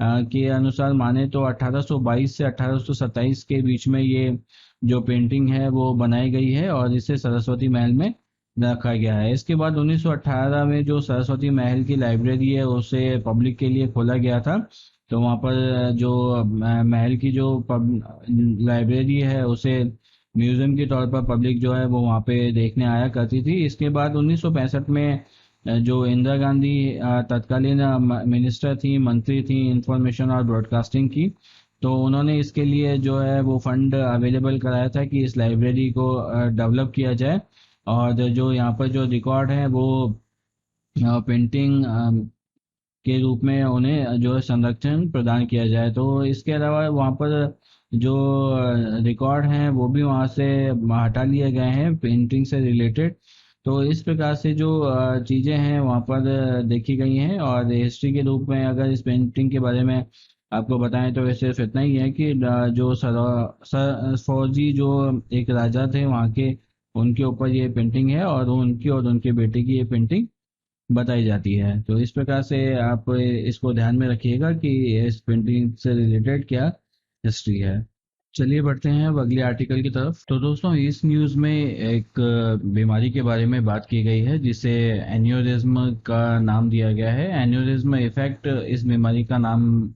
के अनुसार माने तो 1822 से 1827 के बीच में ये जो पेंटिंग है वो बनाई गई है और इसे सरस्वती महल में रखा गया है। इसके बाद 1918 में जो सरस्वती महल की लाइब्रेरी है उसे पब्लिक के लिए खोला गया था। तो वहाँ पर जो महल की जो लाइब्रेरी है उसे म्यूजियम के तौर पर पब्लिक जो है वो वहाँ पे देखने आया करती थी। इसके बाद 1965 में जो इंदिरा गांधी तत्कालीन मिनिस्टर थी, मंत्री थी इंफॉर्मेशन और ब्रॉडकास्टिंग की, तो उन्होंने इसके लिए जो है वो फंड अवेलेबल कराया था कि इस लाइब्रेरी को डेवलप किया जाए। और जो यहाँ पर जो रिकॉर्ड है वो पेंटिंग के रूप में उन्हें जो है संरक्षण प्रदान किया जाए। तो इसके अलावा वहाँ पर जो रिकॉर्ड हैं वो भी वहाँ से हटा लिए गए हैं पेंटिंग से रिलेटेड। तो इस प्रकार से जो चीज़ें हैं वहाँ पर देखी गई हैं। और हिस्ट्री के रूप में अगर इस पेंटिंग के बारे में आपको बताएं तो सिर्फ इतना ही है कि जो फौजी जो एक राजा थे वहाँ के, उनके ऊपर ये पेंटिंग है और उनकी और उनके बेटे की ये पेंटिंग बताई जाती है। तो इस प्रकार से आप इसको ध्यान में रखिएगा कि इस पेंटिंग से रिलेटेड क्या हिस्ट्री है। चलिए बढ़ते हैं अब अगले आर्टिकल की तरफ। तो दोस्तों इस न्यूज़ में एक बीमारी के बारे में बात की गई है जिसे एन्यूरिज्म का नाम दिया गया है। एन्यूरिज्म इफेक्ट इस बीमारी का नाम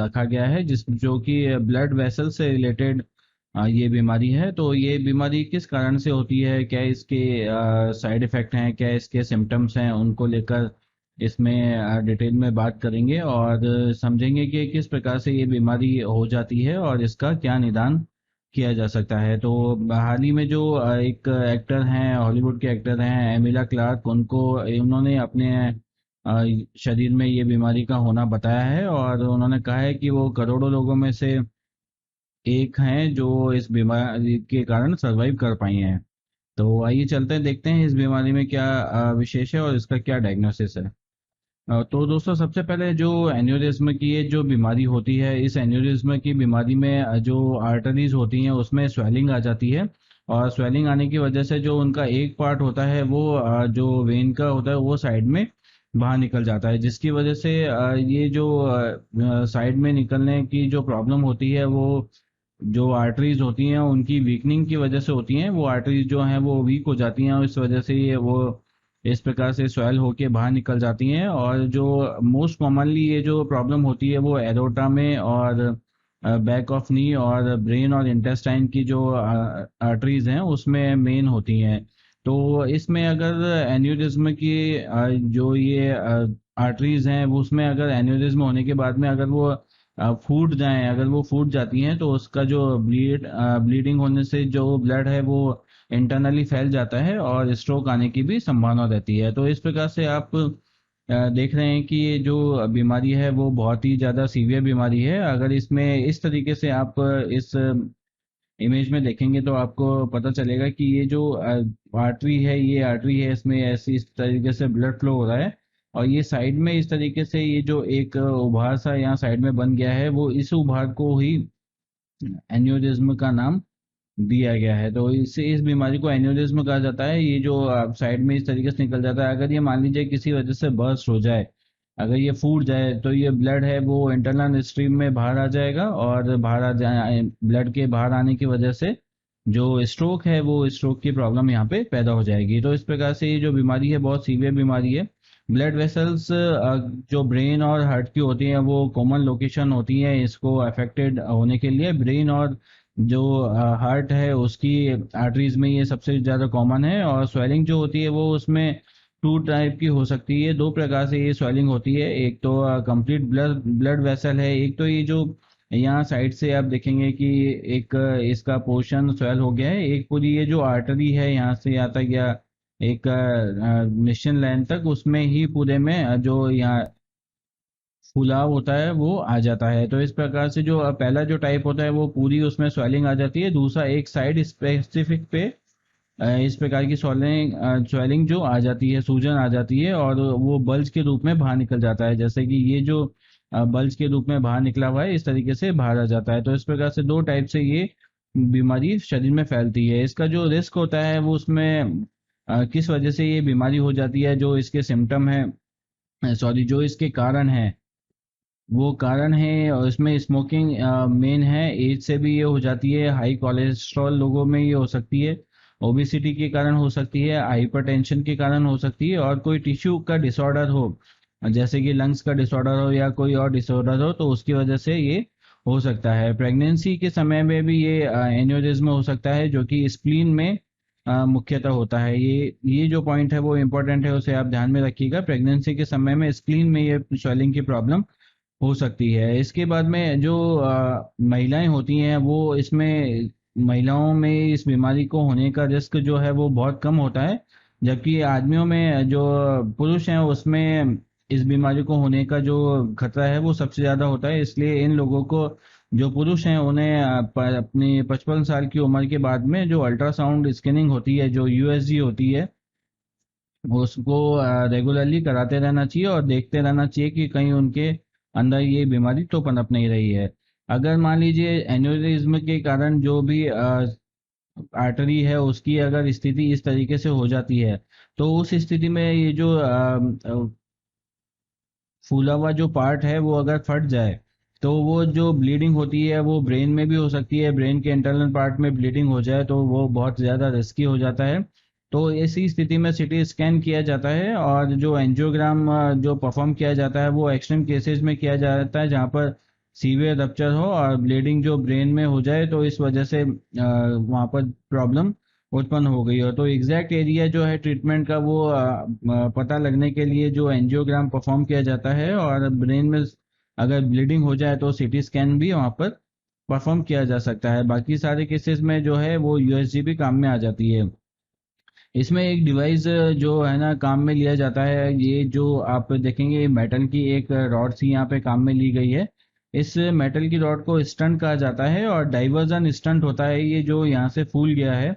रखा गया है, जिस जो कि ब्लड वेसल से रिलेटेड ये बीमारी है। तो ये बीमारी किस कारण से होती है, क्या इसके साइड इफेक्ट हैं, क्या इसके सिम्टम्स हैं, उनको लेकर इसमें डिटेल में बात करेंगे और समझेंगे कि किस प्रकार से ये बीमारी हो जाती है और इसका क्या निदान किया जा सकता है। तो हाल ही में जो एक एक्टर हैं, हॉलीवुड के एक्टर हैं एमिला क्लार्क, उनको उन्होंने अपने शरीर में ये बीमारी का होना बताया है और उन्होंने कहा है कि वो करोड़ों लोगों में से एक हैं जो इस बीमारी के कारण सरवाइव कर पाई हैं। तो आइए चलते हैं, देखते हैं इस बीमारी में क्या विशेष है और इसका क्या डायग्नोसिस है। तो दोस्तों, सबसे पहले जो एन्यूरिज्म की ये जो बीमारी होती है, इस एन्यूरिज्म की बीमारी में जो आर्टरीज होती हैं उसमें स्वेलिंग आ जाती है। और स्वेलिंग आने की वजह से जो उनका एक पार्ट होता है वो जो वेन का होता है वो साइड में बाहर निकल जाता है, जिसकी वजह से ये जो साइड में निकलने की जो प्रॉब्लम होती है वो जो आर्टरीज होती हैं उनकी वीकनिंग की वजह से होती हैं। वो आर्टरीज जो हैं वो वीक हो जाती हैं और इस वजह से ये वो इस प्रकार से स्वेल होके बाहर निकल जाती हैं। और जो मोस्ट कॉमनली ये जो प्रॉब्लम होती है वो एरोटा में और बैक ऑफ नी और ब्रेन और इंटेस्टाइन की जो आर्टरीज हैं उसमें मेन होती हैं। तो इसमें अगर एन्यूरिज्म की जो ये आर्टरीज हैं वो उसमें अगर एन्यूरिज्म होने के बाद में अगर वो फूट जाएं, अगर वो फूट जाती हैं तो उसका जो ब्लीडिंग होने से जो ब्लड है वो इंटरनली फैल जाता है और स्ट्रोक आने की भी संभावना रहती है। तो इस प्रकार से आप देख रहे हैं कि ये जो बीमारी है वो बहुत ही ज़्यादा सीवियर बीमारी है। अगर इसमें इस तरीके से आप इस इमेज में देखेंगे तो आपको पता चलेगा कि ये जो आर्टरी है, ये आर्टरी है, इसमें ऐसी इस तरीके से ब्लड फ्लो हो रहा है। और ये साइड में इस तरीके से ये जो एक उभार सा यहाँ साइड में बन गया है, वो इस उभार को ही एन्यूरिज्म का नाम दिया गया है। तो इससे इस बीमारी को एन्यूरिज्म कहा जाता है। ये जो साइड में इस तरीके से निकल जाता है, अगर ये मान लीजिए किसी वजह से बर्स्ट हो जाए, अगर ये फूट जाए तो ये ब्लड है वो इंटरनल स्ट्रीम में बाहर आ जाएगा और बाहर आ जाए, ब्लड के बाहर आने की वजह से जो स्ट्रोक है वो स्ट्रोक की प्रॉब्लम यहाँ पे पैदा हो जाएगी। तो इस प्रकार से ये जो बीमारी है बहुत सीवियर बीमारी है। ब्लड वेसल्स जो ब्रेन और हार्ट की होती हैं वो कॉमन लोकेशन होती है इसको अफेक्टेड होने के लिए। ब्रेन और जो हार्ट है उसकी आर्टरीज में ये सबसे ज़्यादा कॉमन है। और स्वेलिंग जो होती है वो उसमें टू टाइप की हो सकती है, दो प्रकार से ये स्वेलिंग होती है। एक तो कंप्लीट ब्लड ब्लड वेसल है, एक तो ये जो यहाँ साइड से आप देखेंगे कि एक इसका पोर्शन स्वेल हो गया है, एक पूरी ये जो आर्टरी है यहाँ से यहाँ तक या एक निश्चित लाइन तक उसमें ही पूरे में जो यहाँ फुलाव होता है वो आ जाता है। तो इस प्रकार से जो पहला जो टाइप होता है वो पूरी उसमें स्वेलिंग आ जाती है। दूसरा एक साइड स्पेसिफिक पे इस प्रकार की स्वेलिंग स्वेलिंग जो आ जाती है, सूजन आ जाती है और वो बल्ज के रूप में बाहर निकल जाता है, जैसे कि ये जो बल्ज के रूप में बाहर निकला हुआ है इस तरीके से बाहर आ जाता है। तो इस प्रकार से दो टाइप से ये बीमारी शरीर में फैलती है। इसका जो रिस्क होता है वो उसमें किस वजह से ये बीमारी हो जाती है, जो इसके सिम्टम है, सॉरी जो इसके कारण है वो कारण है। और इसमें स्मोकिंग मेन है, एज से भी ये हो जाती है, हाई कोलेस्ट्रॉल लोगों में ये हो सकती है, ओबिसिटी के कारण हो सकती है, हाइपरटेंशन के कारण हो सकती है, और कोई टिश्यू का डिसऑर्डर हो जैसे कि लंग्स का डिसऑर्डर हो या कोई और डिसऑर्डर हो तो उसकी वजह से ये हो सकता है। प्रेगनेंसी के समय में भी ये एन्यूरिज्म हो सकता है जो कि स्प्लीन में मुख्यतः होता है। ये जो पॉइंट है वो इम्पोर्टेंट है, उसे आप ध्यान में रखिएगा। प्रेगनेंसी के समय में स्प्लीन में ये स्वेलिंग की प्रॉब्लम हो सकती है। इसके बाद में जो महिलाएं होती हैं वो इसमें महिलाओं में इस बीमारी को होने का रिस्क जो है वो बहुत कम होता है, जबकि आदमियों में जो पुरुष हैं उसमें इस बीमारी को होने का जो खतरा है वो सबसे ज़्यादा होता है। इसलिए इन लोगों को, जो पुरुष हैं, उन्हें अपनी 55 साल की उम्र के बाद में जो अल्ट्रासाउंड स्कैनिंग होती है, जो यूएसजी होती है, उसको रेगुलरली कराते रहना चाहिए और देखते रहना चाहिए कि कहीं उनके अंदर ये बीमारी तो पनप नहीं रही है। अगर मान लीजिए एन्यूरिज्म के कारण जो भी आर्टरी है उसकी अगर स्थिति इस तरीके से हो जाती है तो उस स्थिति में ये जो फूला हुआ जो पार्ट है वो अगर फट जाए तो वो जो ब्लीडिंग होती है वो ब्रेन में भी हो सकती है। ब्रेन के इंटरनल पार्ट में ब्लीडिंग हो जाए तो वो बहुत ज़्यादा रिस्की हो जाता है। तो ऐसी स्थिति में सीटी स्कैन किया जाता है और जो एंजियोग्राम जो परफॉर्म किया जाता है वो एक्सट्रीम केसेस में किया जाता है, जहाँ पर सीवियर रप्चर हो और ब्लीडिंग जो ब्रेन में हो जाए तो इस वजह से वहाँ पर प्रॉब्लम उत्पन्न हो गई हो। तो एग्जैक्ट एरिया जो है ट्रीटमेंट का वो पता लगने के लिए जो एंजियोग्राम परफॉर्म किया जाता है, और ब्रेन में अगर ब्लीडिंग हो जाए तो सीटी स्कैन भी वहाँ पर परफॉर्म किया जा सकता है। बाकी सारे केसेस में जो है वो यूएसजी भी काम में आ जाती है। इसमें एक डिवाइस जो है ना काम में लिया जाता है, ये जो आप देखेंगे मेटल की एक रॉड सी यहाँ पे काम में ली गई है। इस मेटल की रॉड को स्टंट कहा जाता है, और डाइवर्जन स्टंट होता है ये जो यहाँ से फूल गया है।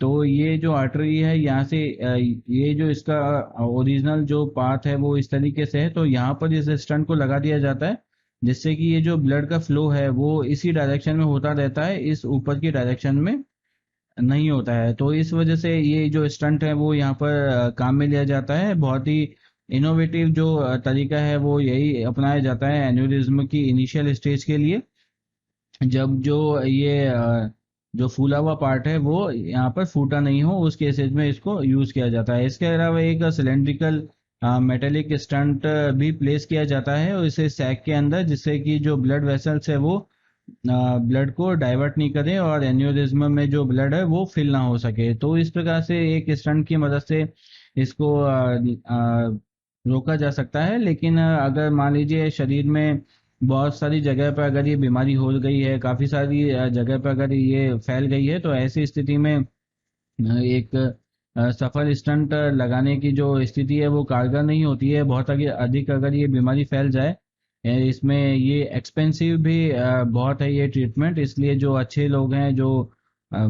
तो ये जो आर्टरी है यहाँ से ये जो इसका ओरिजिनल जो पाथ है वो इस तरीके से है, तो यहाँ पर इस स्टंट को लगा दिया जाता है, जिससे कि ये जो ब्लड का फ्लो है वो इसी डायरेक्शन में होता रहता है, इस ऊपर की डायरेक्शन में नहीं होता है। तो इस वजह से ये जो स्टंट है वो यहाँ पर काम में लिया जाता है। बहुत ही इनोवेटिव जो तरीका है वो यही अपनाया जाता है एन्यूरिज्म की इनिशियल स्टेज के लिए, जब जो ये जो फूला हुआ पार्ट है वो यहाँ पर फूटा नहीं हो, उस केसेस में इसको यूज किया जाता है। इसके अलावा एक सिलेंड्रिकल मेटेलिक स्टंट भी प्लेस किया जाता है और इसे सैक के अंदर, जिससे कि जो ब्लड वेसल्स है वो ब्लड को डाइवर्ट नहीं करे और एन्यूरिज्म में जो ब्लड है वो फिल ना हो सके। तो इस प्रकार से एक स्टंट की मदद से इसको रोका जा सकता है। लेकिन अगर मान लीजिए शरीर में बहुत सारी जगह पर अगर ये बीमारी हो गई है, काफी सारी जगह पर अगर ये फैल गई है, तो ऐसी स्थिति में एक सफल स्टंट लगाने की जो स्थिति है वो कारगर नहीं होती है। बहुत अधिक अगर ये बीमारी फैल जाए, इसमें ये एक्सपेंसिव भी बहुत है ये ट्रीटमेंट, इसलिए जो अच्छे लोग हैं, जो अ,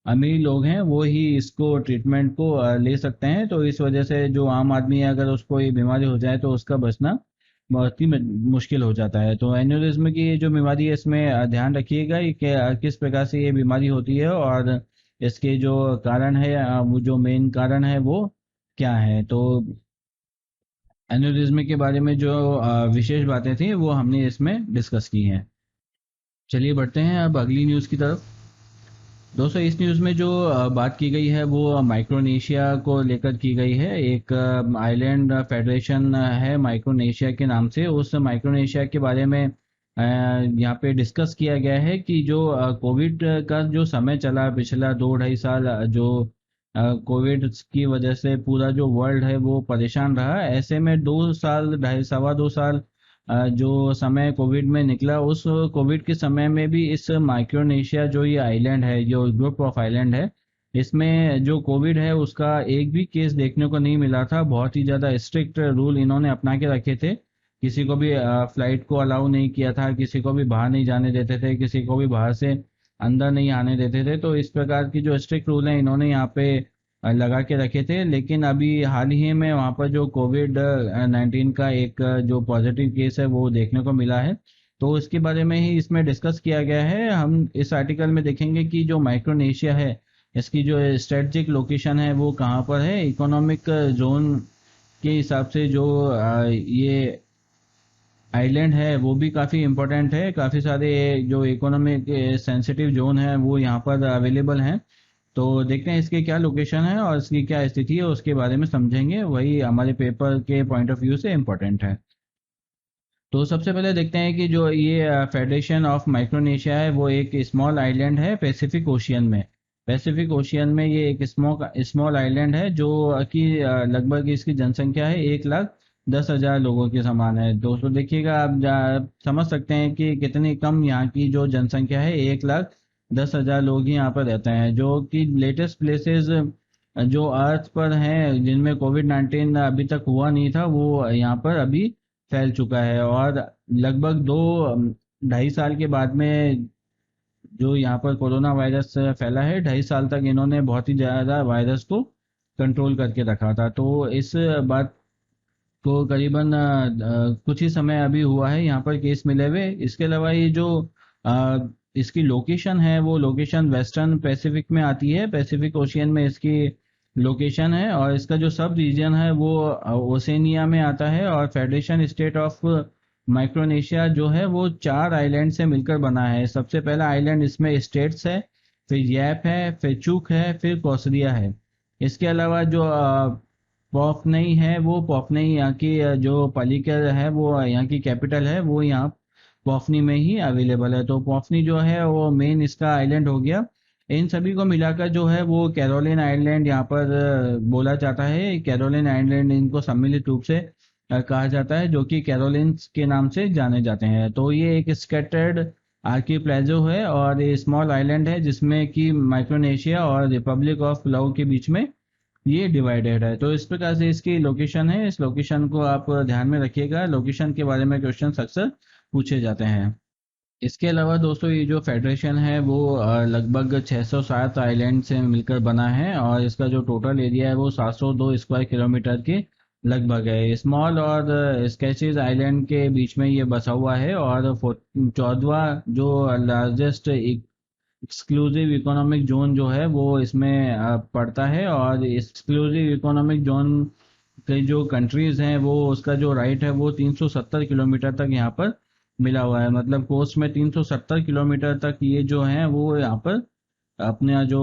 अमीर लोग हैं, वो ही इसको ट्रीटमेंट को ले सकते हैं। तो इस वजह से जो आम आदमी है अगर उसको ये बीमारी हो जाए तो उसका बचना बहुत ही मुश्किल हो जाता है। तो एन्यूरिज्म की ये जो बीमारी है इसमें ध्यान रखिएगा कि किस प्रकार से ये बीमारी होती है और इसके जो कारण है वो जो मेन कारण है वो क्या है। तो एन्यूरिज्म के बारे में जो विशेष बातें थी वो हमने इसमें डिस्कस की हैं। चलिए बढ़ते हैं अब अगली न्यूज़ की तरफ। दोस्तों इस न्यूज़ में जो बात की गई है वो माइक्रोनेशिया को लेकर की गई है। एक आइलैंड फेडरेशन है माइक्रोनेशिया के नाम से, उस माइक्रोनेशिया के बारे में यहाँ पे डिस्कस किया गया है कि जो कोविड का जो समय चला पिछला 2-2.5 साल, जो कोविड की वजह से पूरा जो वर्ल्ड है वो परेशान रहा। ऐसे में 2 साल, ढाई सवा 2 साल जो समय कोविड में निकला, उस कोविड के समय में भी इस माइक्रोनेशिया जो ये आइलैंड है, जो ग्रुप ऑफ आइलैंड है, इसमें जो कोविड है उसका एक भी केस देखने को नहीं मिला था। बहुत ही ज़्यादा स्ट्रिक्ट रूल इन्होंने अपना के रखे थे। किसी को भी फ्लाइट को अलाउ नहीं किया था, किसी को भी बाहर नहीं जाने देते थे, किसी को भी बाहर से अंदर नहीं आने देते थे। तो इस प्रकार की जो स्ट्रिक्ट रूल है इन्होंने यहाँ पे लगा के रखे थे। लेकिन अभी हाल ही में वहाँ पर जो कोविड-19 का एक जो पॉजिटिव केस है वो देखने को मिला है, तो इसके बारे में ही इसमें डिस्कस किया गया है। हम इस आर्टिकल में देखेंगे कि जो माइक्रोनेशिया है इसकी जो स्ट्रेटजिक लोकेशन है वो कहाँ पर है, इकोनॉमिक जोन के हिसाब से जो ये आइलैंड है वो भी काफ़ी इम्पोर्टेंट है। काफ़ी सारे जो इकोनॉमिक सेंसिटिव जोन है वो यहाँ पर अवेलेबल हैं। तो देखते हैं इसके क्या लोकेशन है और इसकी क्या स्थिति है, उसके बारे में समझेंगे, वही हमारे पेपर के पॉइंट ऑफ व्यू से इम्पोर्टेंट है। तो सबसे पहले देखते हैं कि जो ये फेडरेशन ऑफ माइक्रोनेशिया है वो एक स्मॉल आइलैंड है पैसिफिक ओशियन में। पैसिफिक ओशियन में ये एक स्मॉल आइलैंड है जो कि लगभग इसकी जनसंख्या है 1,10,000 लोगों के समान है। दोस्तों देखिएगा, आप समझ सकते हैं कि कितनी कम यहाँ की जो जनसंख्या है, 1,10,000 लोग ही यहाँ पर रहते हैं। जो कि लेटेस्ट प्लेसेस जो अर्थ पर हैं जिनमें कोविड-19 अभी तक हुआ नहीं था, वो यहाँ पर अभी फैल चुका है। और लगभग 2-2.5 साल के बाद में जो यहाँ पर कोरोना वायरस फैला है, 2.5 साल तक इन्होंने बहुत ही ज़्यादा वायरस को कंट्रोल करके रखा था। तो इस बात को करीबन कुछ ही समय अभी हुआ है यहाँ पर केस मिले हुए। इसके अलावा ये जो इसकी लोकेशन है वो लोकेशन वेस्टर्न पैसिफिक में आती है, पैसिफिक ओशियन में इसकी लोकेशन है। और इसका जो सब रीजन है वो ओसेनिया में आता है। और फेडरेशन स्टेट ऑफ माइक्रोनेशिया जो है वो 4 आइलैंड से मिलकर बना है। सबसे पहला आइलैंड इसमें स्टेट्स है, फिर यैप है, फिर चूक है, फिर कोसरिया है। इसके अलावा जो पॉफनई है, वो पॉफनई यहाँ की जो पालिकर है वो यहाँ की कैपिटल है, वो यहाँ पॉफनी में ही अवेलेबल है। तो पॉफनी जो है वो मेन इसका आइलैंड हो गया। इन सभी को मिलाकर जो है वो कैरोलिन आइलैंड यहाँ पर बोला जाता है। कैरोलिन आइलैंड इनको सम्मिलित रूप से कहा जाता है, जो कि कैरोलिन्स के नाम से जाने जाते हैं। तो ये एक स्कैटर्ड आर्कीप्लाजो है और ये स्मॉल आइलैंड है जिसमें कि माइक्रोनेशिया और रिपब्लिक ऑफ पालाउ के बीच में ये डिवाइडेड है। तो इस प्रकार से इसकी लोकेशन है। इस लोकेशन को आप ध्यान में रखिएगा, लोकेशन के बारे में क्वेश्चन अक्सर पूछे जाते हैं। इसके अलावा दोस्तों ये जो फेडरेशन है वो लगभग 607 आइलैंड से मिलकर बना है, और इसका जो टोटल एरिया है वो 702 स्क्वायर किलोमीटर के लगभग है। स्मॉल और स्केचेस आइलैंड के बीच में ये बसा हुआ है, और 14वां जो लार्जेस्ट एक्सक्लूसिव इकोनॉमिक जोन जो है वो इसमें पड़ता है। और एक्सक्लूसिव इकोनॉमिक जोन के जो कंट्रीज हैं वो उसका जो राइट है वो 370 किलोमीटर तक यहाँ पर मिला हुआ है। मतलब कोस्ट में 370 किलोमीटर तक ये जो है वो यहाँ पर अपने जो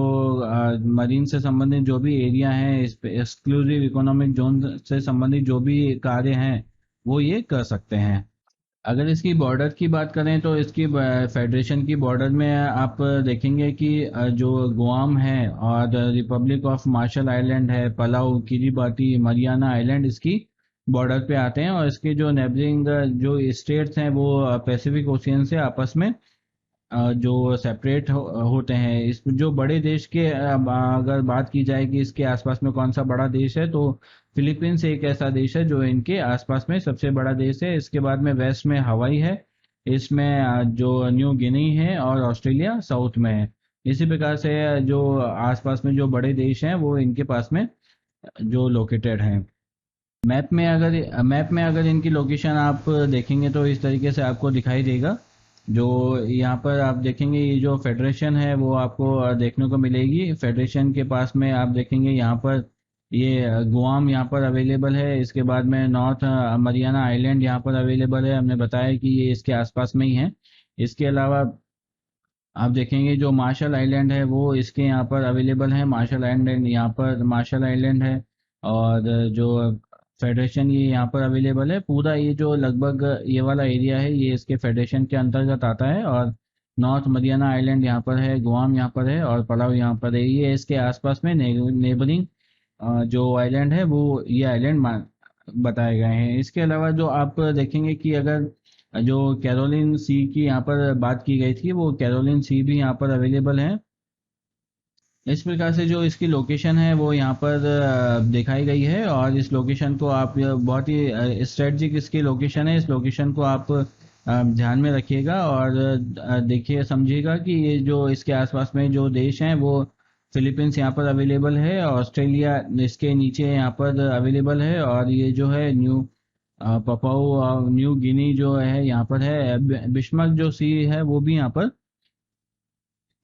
मरीन से संबंधित जो भी एरिया है, इस एक्सक्लूसिव इकोनॉमिक जोन से संबंधित जो भी कार्य हैं वो ये कर सकते हैं। अगर इसकी बॉर्डर की बात करें तो इसकी फेडरेशन की बॉर्डर में आप देखेंगे कि जो गुआम है और रिपब्लिक ऑफ मार्शल आइलैंड है, पलाउ, किरिबाती, मरियाना आइलैंड इसकी बॉर्डर पे आते हैं। और इसके जो नेबरिंग जो स्टेट्स हैं वो पैसिफिक ओशियन से आपस में जो सेपरेट होते हैं। इस जो बड़े देश के अगर बात की जाए कि इसके आसपास में कौन सा बड़ा देश है, तो फिलीपींस एक ऐसा देश है जो इनके आसपास में सबसे बड़ा देश है। इसके बाद में वेस्ट में हवाई है, इसमें जो न्यू गिनी है, और ऑस्ट्रेलिया साउथ में है। इसी प्रकार से जो आसपास में जो बड़े देश हैं वो इनके पास में जो लोकेटेड हैं। मैप में अगर इनकी लोकेशन आप देखेंगे तो इस तरीके से आपको दिखाई देगा। जो यहाँ पर आप देखेंगे ये जो फेडरेशन है वो आपको देखने को मिलेगी। फेडरेशन के पास में आप देखेंगे यहाँ पर ये गुआम यहाँ पर अवेलेबल है। इसके बाद में नॉर्थ मरियाना आइलैंड यहाँ पर अवेलेबल है, हमने बताया कि ये इसके आसपास में ही है। इसके अलावा आप देखेंगे जो मार्शल आइलैंड है वो इसके यहाँ पर अवेलेबल है। मार्शल आइलैंड यहाँ पर मार्शल आइलैंड है, और जो फेडरेशन ये यहाँ पर अवेलेबल है। पूरा ये जो लगभग ये वाला एरिया है ये इसके फेडरेशन के अंतर्गत आता है। और नॉर्थ मरियाना आइलैंड यहाँ पर है, गुआम यहाँ पर है, और पलाव यहाँ पर है। ये इसके आसपास में नेबरिंग जो आइलैंड है वो ये आइलैंड बताए गए हैं। इसके अलावा जो आप देखेंगे कि अगर जो कैरोलिन सी की यहाँ पर बात की गई थी, वो कैरोलिन सी भी यहाँ पर अवेलेबल है। इस प्रकार से जो इसकी लोकेशन है वो यहाँ पर दिखाई गई है, और इस लोकेशन को आप बहुत ही स्ट्रेटजिक इसकी लोकेशन है। इस लोकेशन को आप ध्यान में रखिएगा, और देखिए समझिएगा कि ये जो इसके आसपास में जो देश हैं वो फिलीपींस यहाँ पर अवेलेबल है, ऑस्ट्रेलिया इसके नीचे यहाँ पर अवेलेबल है, और ये जो है न्यू पपाऊ और न्यू गिनी जो है यहाँ पर है। बिस्मर्क जो सी है वो भी यहाँ पर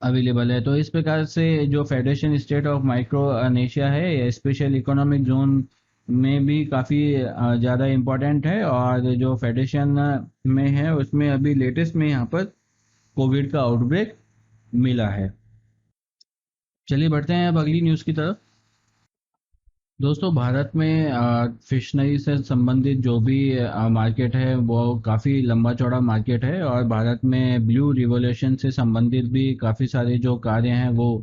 अवेलेबल है। तो इस प्रकार से जो फेडरेशन स्टेट ऑफ माइक्रोनेशिया है स्पेशल इकोनॉमिक जोन में भी काफ़ी ज़्यादा इम्पोर्टेंट है। और जो फेडरेशन में है उसमें अभी लेटेस्ट में यहाँ पर कोविड का आउटब्रेक मिला है। चलिए बढ़ते हैं अब अगली न्यूज़ की तरफ। दोस्तों भारत में फिशनरी से संबंधित जो भी मार्केट है वो काफ़ी लंबा चौड़ा मार्केट है, और भारत में ब्लू रिवोल्यूशन से संबंधित भी काफ़ी सारे जो कार्य हैं वो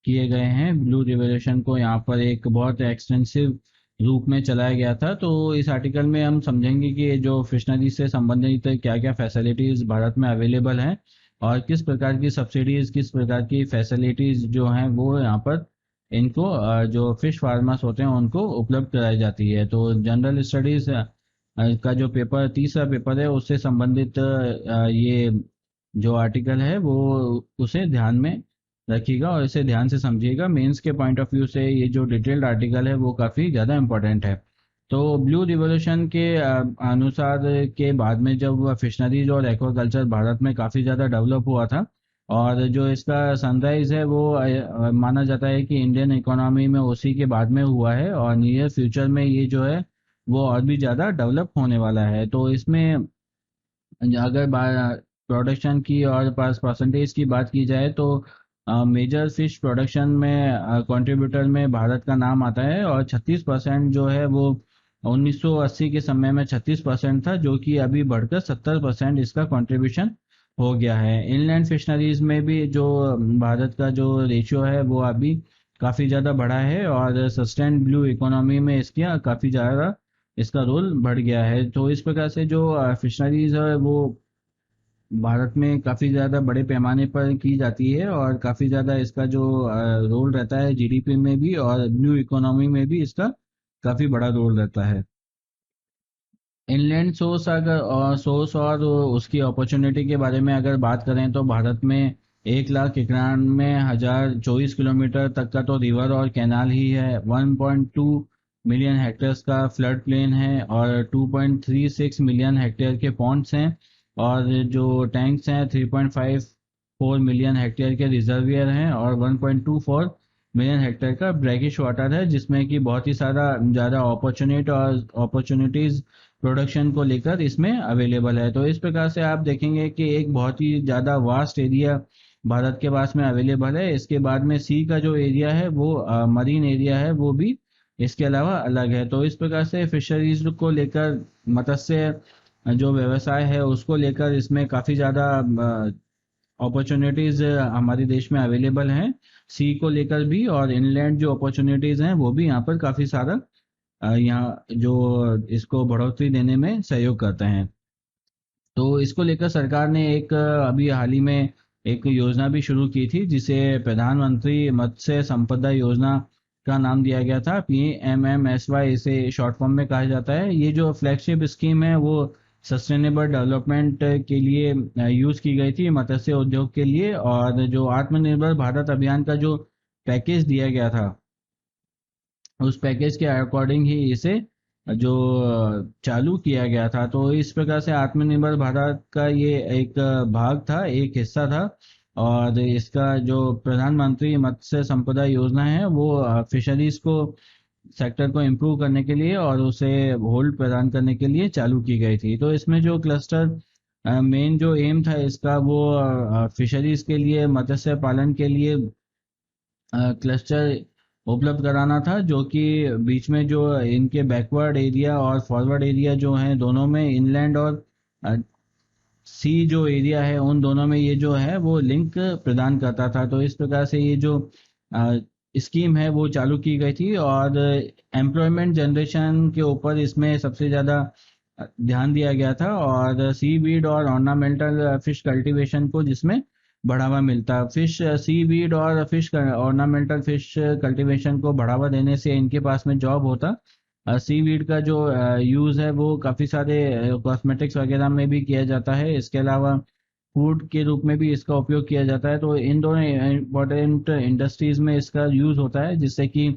किए गए हैं। ब्लू रिवोल्यूशन को यहाँ पर एक बहुत एक्सटेंसिव रूप में चलाया गया था। तो इस आर्टिकल में हम समझेंगे कि जो फिशनरी से संबंधित क्या क्या फैसिलिटीज़ भारत में अवेलेबल हैं, और किस प्रकार की सब्सिडीज़, किस प्रकार की फैसिलिटीज़ जो हैं वो यहाँ पर इनको जो फिश फार्मर्स होते हैं उनको उपलब्ध कराई जाती है। तो जनरल स्टडीज का जो पेपर, तीसरा पेपर है, उससे संबंधित ये जो आर्टिकल है वो उसे ध्यान में रखिएगा और इसे ध्यान से समझिएगा। मेंस के पॉइंट ऑफ व्यू से ये जो डिटेल्ड आर्टिकल है वो काफ़ी ज़्यादा इम्पोर्टेंट है। तो ब्लू रिवोल्यूशन के अनुसार के बाद में जब फिशनरीज और एक्वाकल्चर भारत में काफ़ी ज़्यादा डेवलप हुआ था, और जो इसका सनराइज है वो माना जाता है कि इंडियन इकोनॉमी में उसी के बाद में हुआ है, और नियर फ्यूचर में ये जो है वो और भी ज़्यादा डेवलप होने वाला है। तो इसमें अगर प्रोडक्शन की और पास परसेंटेज की बात की जाए तो मेजर फिश प्रोडक्शन में कंट्रीब्यूटर में भारत का नाम आता है, और 36% जो है वो 1980 के समय में 36% था, जो कि अभी बढ़कर 70% इसका कंट्रीब्यूशन हो गया है। इनलैंड फिशनरीज में भी जो भारत का जो रेशियो है वो अभी काफ़ी ज़्यादा बढ़ा है, और सस्टेन ब्लू इकोनॉमी में इसका काफ़ी ज़्यादा इसका रोल बढ़ गया है। तो इस प्रकार से जो फिशनरीज है वो भारत में काफ़ी ज़्यादा बड़े पैमाने पर की जाती है, और काफ़ी ज़्यादा इसका जो रोल रहता है जीडीपी में भी और ब्लू इकोनॉमी में भी इसका काफ़ी बड़ा रोल रहता है। इनलैंड सोर्स और उसकी अपॉर्चुनिटी के बारे में अगर बात करें तो भारत में 1,91,024 किलोमीटर तक का तो रिवर और कैनाल ही है। 1.2 मिलियन हेक्टेयर्स का फ्लड प्लेन है और 2.36 मिलियन हेक्टेयर के पॉन्ड्स हैं। और जो टैंक्स हैं 3.54 मिलियन हेक्टेयर के रिजर्वियर हैं और 1.24 मिलियन हेक्टेयर का ब्रैकिश वाटर है, जिसमें कि बहुत ही सारा ज़्यादा अपॉर्चुनिटीज प्रोडक्शन को लेकर इसमें अवेलेबल है। तो इस प्रकार से आप देखेंगे कि एक बहुत ही ज़्यादा वास्ट एरिया भारत के पास में अवेलेबल है। इसके बाद में सी का जो एरिया है वो मरीन एरिया है, वो भी इसके अलावा अलग है। तो इस प्रकार से फिशरीज को लेकर, मत्स्य जो व्यवसाय है उसको लेकर इसमें काफ़ी ज़्यादा अपॉर्चुनिटीज़ हमारे देश में अवेलेबल हैं। सी को लेकर भी, और इनलैंड जो अपॉर्चुनिटीज़ हैं वो भी यहाँ पर काफ़ी सारा यहाँ जो इसको बढ़ोतरी देने में सहयोग करते हैं। तो इसको लेकर सरकार ने एक अभी हाल ही में एक योजना भी शुरू की थी, जिसे प्रधानमंत्री मत्स्य संपदा योजना का नाम दिया गया था। PMMSY इसे शॉर्ट फॉर्म में कहा जाता है। ये जो फ्लैगशिप स्कीम है वो सस्टेनेबल डेवलपमेंट के लिए यूज की गई थी, मत्स्य उद्योग के लिए। और जो आत्मनिर्भर भारत अभियान का जो पैकेज दिया गया था, उस पैकेज के अकॉर्डिंग ही इसे जो चालू किया गया था। तो इस प्रकार से आत्मनिर्भर भारत का ये एक भाग था, एक हिस्सा था। और इसका जो प्रधानमंत्री मत्स्य संपदा योजना है वो फिशरीज को, सेक्टर को इम्प्रूव करने के लिए और उसे होल्ड प्रदान करने के लिए चालू की गई थी। तो इसमें जो क्लस्टर मेन जो एम था इसका, वो फिशरीज के लिए, मत्स्य पालन के लिए क्लस्टर उपलब्ध कराना था, जो कि बीच में जो इनके बैकवर्ड एरिया और फॉरवर्ड एरिया जो हैं दोनों में, इनलैंड और सी जो एरिया है उन दोनों में ये जो है वो लिंक प्रदान करता था। तो इस प्रकार से ये जो स्कीम है वो चालू की गई थी। और एम्प्लॉयमेंट जनरेशन के ऊपर इसमें सबसे ज़्यादा ध्यान दिया गया था, और सी वीड और ऑर्नामेंटल फिश कल्टीवेशन को जिसमें बढ़ावा मिलता। फिश सी वीड और फिश ऑर्नामेंटल फिश कल्टीवेशन को बढ़ावा देने से इनके पास में जॉब होता। सी वीड का जो यूज़ है वो काफ़ी सारे कॉस्मेटिक्स वगैरह में भी किया जाता है। इसके अलावा फूड के रूप में भी इसका उपयोग किया जाता है। तो इन दोनों इम्पोर्टेंट इंडस्ट्रीज में इसका यूज़ होता है, जिससे कि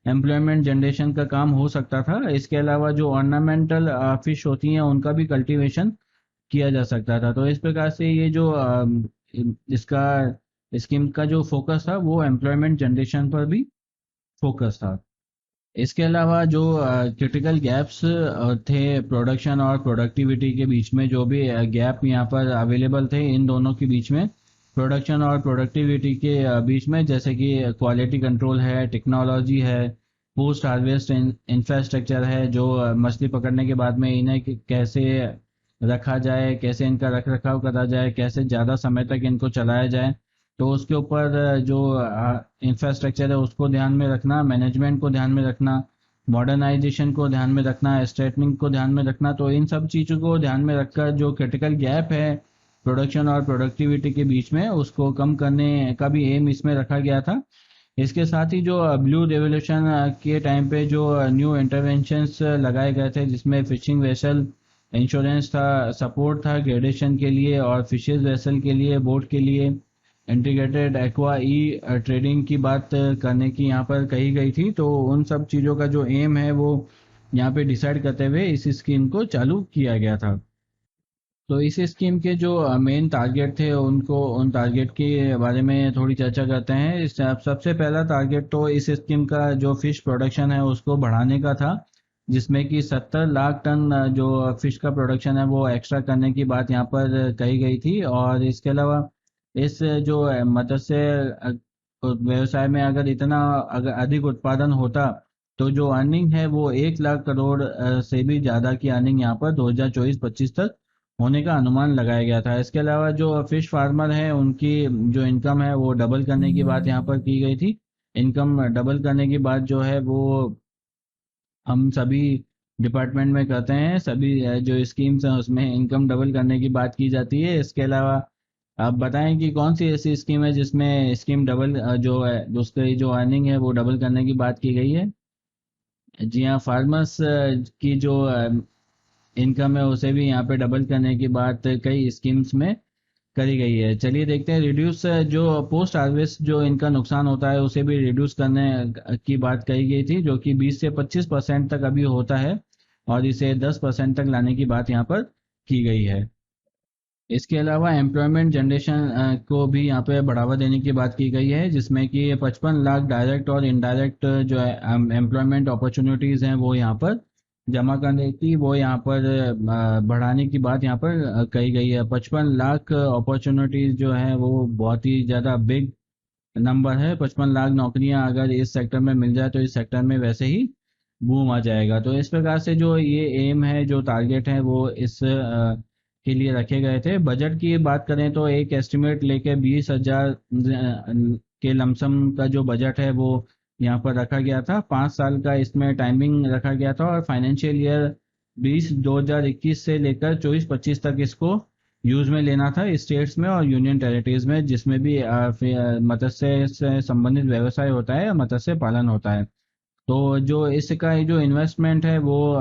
एम्प्लॉयमेंट जनरेशन का काम हो सकता था। इसके अलावा जो ऑर्नामेंटल फिश होती हैं उनका भी कल्टीवेशन किया जा सकता था। तो इस प्रकार से ये जो इसका स्कीम का जो फोकस था वो एम्प्लॉयमेंट जनरेशन पर भी फोकस था। इसके अलावा जो क्रिटिकल गैप्स थे प्रोडक्शन और प्रोडक्टिविटी के बीच में, जो भी गैप यहाँ पर अवेलेबल थे इन दोनों के बीच में, प्रोडक्शन और प्रोडक्टिविटी के बीच में, जैसे कि क्वालिटी कंट्रोल है, टेक्नोलॉजी है, पोस्ट हार्वेस्ट इंफ्रास्ट्रक्चर है, जो मछली पकड़ने के बाद में इन्हें कैसे रखा जाए, कैसे इनका रख रखाव करा जाए, कैसे ज़्यादा समय तक इनको चलाया जाए, तो उसके ऊपर जो इंफ्रास्ट्रक्चर है उसको ध्यान में रखना, मैनेजमेंट को ध्यान में रखना, मॉडर्नाइजेशन को ध्यान में रखना, स्ट्रेटनिंग को ध्यान में रखना। तो इन सब चीज़ों को ध्यान में रखकर जो क्रिटिकल गैप है प्रोडक्शन और प्रोडक्टिविटी के बीच में, उसको कम करने का भी एम इसमें रखा गया था। इसके साथ ही जो ब्लू रेवोल्यूशन के टाइम पे जो न्यू इंटरवेंशंस लगाए गए थे, जिसमें फिशिंग वेसल इंश्योरेंस था, सपोर्ट था ग्रेडेशन के लिए और फिशेज वेसल के लिए, बोट के लिए इंटीग्रेटेड एक्वा ई ट्रेडिंग की बात करने की यहाँ पर कही गई थी। तो उन सब चीज़ों का जो एम है वो यहाँ पे डिसाइड करते हुए इस स्कीम को चालू किया गया था। तो इस स्कीम के जो मेन टारगेट थे उनको, उन टारगेट के बारे में थोड़ी चर्चा करते हैं। सबसे पहला टारगेट तो इस स्कीम का जो फिश प्रोडक्शन है उसको बढ़ाने का था, जिसमें कि 70 लाख टन जो फिश का प्रोडक्शन है वो एक्स्ट्रा करने की बात यहाँ पर कही गई थी। और इसके अलावा इस जो मत्स्य व्यवसाय में अगर इतना अगर अधिक उत्पादन होता, तो जो अर्निंग है वो 1 लाख करोड़ से भी ज़्यादा की अर्निंग यहाँ पर 2024-25 तक होने का अनुमान लगाया गया था। इसके अलावा जो फिश फार्मर हैं उनकी जो इनकम है वो डबल करने की बात यहाँ पर की गई थी। इनकम डबल करने की बात जो है वो हम सभी डिपार्टमेंट में करते हैं, सभी जो स्कीम्स हैं उसमें इनकम डबल करने की बात की जाती है। इसके अलावा आप बताएं कि कौन सी ऐसी स्कीम है जिसमें स्कीम डबल जो है उसकी जो अर्निंग है वो डबल करने की बात की गई है। जी हाँ, फार्मर्स की जो इनकम है उसे भी यहाँ पे डबल करने की बात कई स्कीम्स में करी गई है। चलिए देखते हैं, रिड्यूस जो पोस्ट हार्वेस्ट जो इनका नुकसान होता है उसे भी रिड्यूस करने की बात कही गई थी, जो कि 20 से 25% तक अभी होता है और इसे 10% तक लाने की बात यहाँ पर की गई है। इसके अलावा एम्प्लॉयमेंट जनरेशन को भी यहाँ पे बढ़ावा देने की बात की गई है, जिसमें कि 55 लाख डायरेक्ट और इनडायरेक्ट जो है एम्प्लॉयमेंट अपॉर्चुनिटीज़ हैं वो यहाँ पर जमा करने की, वो यहाँ पर बढ़ाने की बात यहाँ पर कही गई है। 55 लाख अपॉर्चुनिटीज़ जो है वो बहुत ही ज़्यादा बिग नंबर है। 55 लाख नौकरियां अगर इस सेक्टर में मिल जाए तो इस सेक्टर में वैसे ही बूम आ जाएगा। तो इस प्रकार से जो ये एम है, जो टारगेट है, वो इस के लिए रखे गए थे। बजट की बात करें तो एक एस्टिमेट लेके 20,000 के लमसम का जो बजट है वो यहाँ पर रखा गया था। 5 साल का इसमें टाइमिंग रखा गया था और फाइनेंशियल ईयर 2021 से लेकर 24-25 तक इसको यूज में लेना था स्टेट्स में और यूनियन टेरिटरीज में, जिसमें भी मत्स्य से संबंधित व्यवसाय होता है या मत्स्य पालन होता है। तो जो इसका जो इन्वेस्टमेंट है वो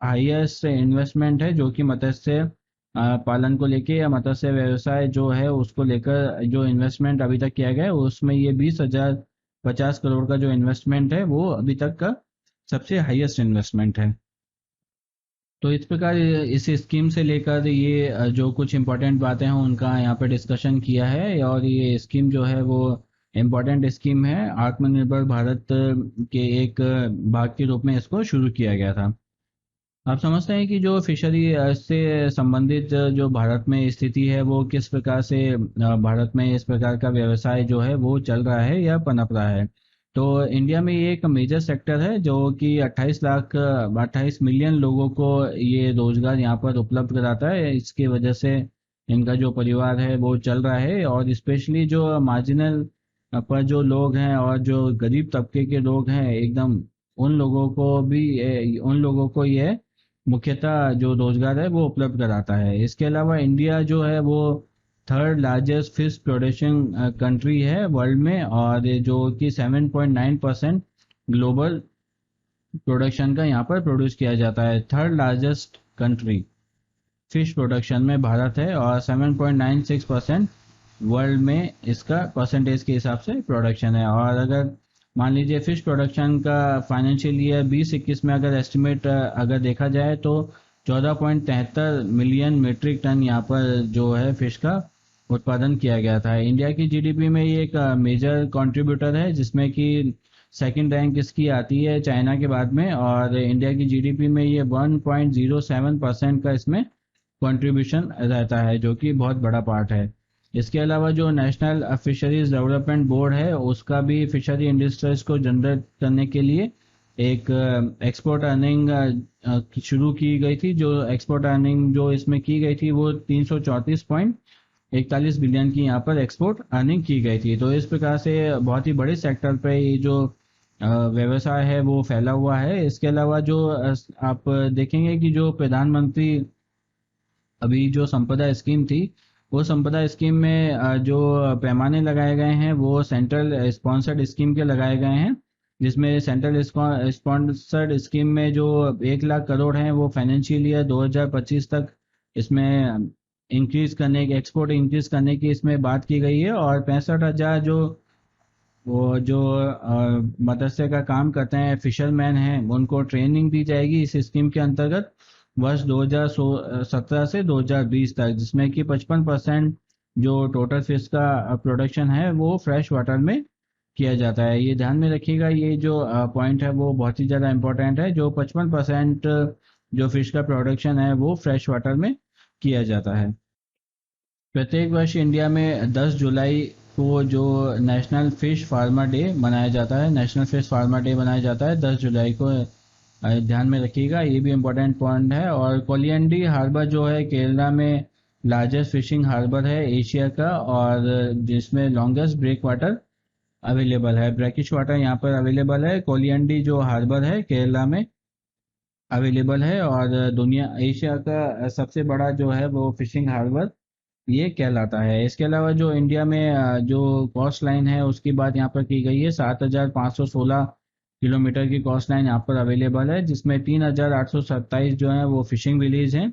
हाईएस्ट इन्वेस्टमेंट है जो कि मत्स्य पालन को लेके या मत्स्य व्यवसाय जो है उसको लेकर जो इन्वेस्टमेंट अभी तक किया गया है उसमें ये 20,050 करोड़ का जो इन्वेस्टमेंट है वो अभी तक का सबसे हाईएस्ट इन्वेस्टमेंट है। तो इस प्रकार इस स्कीम से लेकर ये जो कुछ इम्पोर्टेंट बातें हैं उनका यहाँ पे डिस्कशन किया है, और ये स्कीम जो है वो इम्पोर्टेंट स्कीम है। आत्मनिर्भर भारत के एक भाग के रूप में इसको शुरू किया गया था। आप समझते हैं कि जो फिशरी से संबंधित जो भारत में स्थिति है वो किस प्रकार से भारत में इस प्रकार का व्यवसाय जो है वो चल रहा है या पनप रहा है। तो इंडिया में ये एक मेजर सेक्टर है जो कि 28 मिलियन लोगों को ये रोजगार यहाँ पर उपलब्ध कराता है। इसकी वजह से इनका जो परिवार है वो चल रहा है, और स्पेशली जो मार्जिनल पर जो लोग हैं और जो गरीब तबके के लोग हैं एकदम, उन लोगों को ये मुख्यतः जो रोजगार है वो उपलब्ध कराता है। इसके अलावा इंडिया जो है वो third largest fish production country है वर्ल्ड में, और ये जो कि 7.9% ग्लोबल प्रोडक्शन का यहाँ पर प्रोड्यूस किया जाता है। Third largest country fish production में भारत है और 7.96% वर्ल्ड में इसका परसेंटेज के हिसाब से प्रोडक्शन है। और अगर मान लीजिए फिश प्रोडक्शन का फाइनेंशियल ईयर 2021 में अगर एस्टिमेट अगर देखा जाए तो 14.73 मिलियन मीट्रिक टन यहाँ पर जो है फिश का उत्पादन किया गया था। इंडिया की जीडीपी में ये एक मेजर कंट्रीब्यूटर है, जिसमें कि सेकंड रैंक इसकी आती है चाइना के बाद में, और इंडिया की जीडीपी में ये 1.07% का इसमें कंट्रीब्यूशन रहता है, जो कि बहुत बड़ा पार्ट है। इसके अलावा जो नेशनल फिशरीज डेवलपमेंट बोर्ड है उसका भी फिशरी इंडस्ट्रीज को जनरेट करने के लिए एक एक्सपोर्ट अर्निंग शुरू की गई थी। जो एक्सपोर्ट अर्निंग जो इसमें की गई थी वो 334.41 बिलियन की यहाँ पर एक्सपोर्ट अर्निंग की गई थी। तो इस प्रकार से बहुत ही बड़े सेक्टर पे ये जो व्यवसाय है वो फैला हुआ है। इसके अलावा जो आप देखेंगे कि जो प्रधानमंत्री अभी जो संपदा स्कीम थी, वो संपदा स्कीम में जो पैमाने लगाए गए हैं वो सेंट्रल स्पॉन्सर्ड स्कीम के लगाए गए हैं, जिसमें सेंट्रल स्पॉन्सर्ड स्कीम में जो 1 लाख करोड़ हैं वो फाइनेंशियल ईयर 2025 तक इसमें इंक्रीज करने की, एक्सपोर्ट इंक्रीज करने की इसमें बात की गई है। और 65,000 जो वो जो मत्स्य का काम करते हैं फिशरमैन हैं उनको ट्रेनिंग दी जाएगी इस स्कीम के अंतर्गत वर्ष 2017 से 2020 तक, जिसमें कि 55% जो टोटल फिश का प्रोडक्शन है वो फ्रेश वाटर में किया जाता है। ये ध्यान में रखिएगा, ये जो पॉइंट है वो बहुत ही ज़्यादा इंपॉर्टेंट है। जो 55% जो फिश का प्रोडक्शन है वो फ्रेश वाटर में किया जाता है। प्रत्येक वर्ष इंडिया में 10 जुलाई को जो नेशनल फिश फार्मर डे मनाया जाता है, नेशनल फिश फार्मर डे मनाया जाता है 10 जुलाई को। ध्यान में रखिएगा, ये भी इम्पोर्टेंट पॉइंट है। और कोलियंडी हार्बर जो है केरला में लार्जेस्ट फिशिंग हार्बर है एशिया का, और जिसमें लॉन्गेस्ट ब्रेक वाटर अवेलेबल है, ब्रैकिश वाटर यहाँ पर अवेलेबल है। कोलियंडी जो हार्बर है केरला में अवेलेबल है, और दुनिया एशिया का सबसे बड़ा जो है वो फिशिंग हार्बर ये कहलाता है। इसके अलावा जो इंडिया में जो कॉस्ट लाइन है उसकी बात यहाँ पर की गई है, 7,516 किलोमीटर की कॉस्ट लाइन यहाँ पर अवेलेबल है, जिसमें 3,827 जो है वो फिशिंग विलेज हैं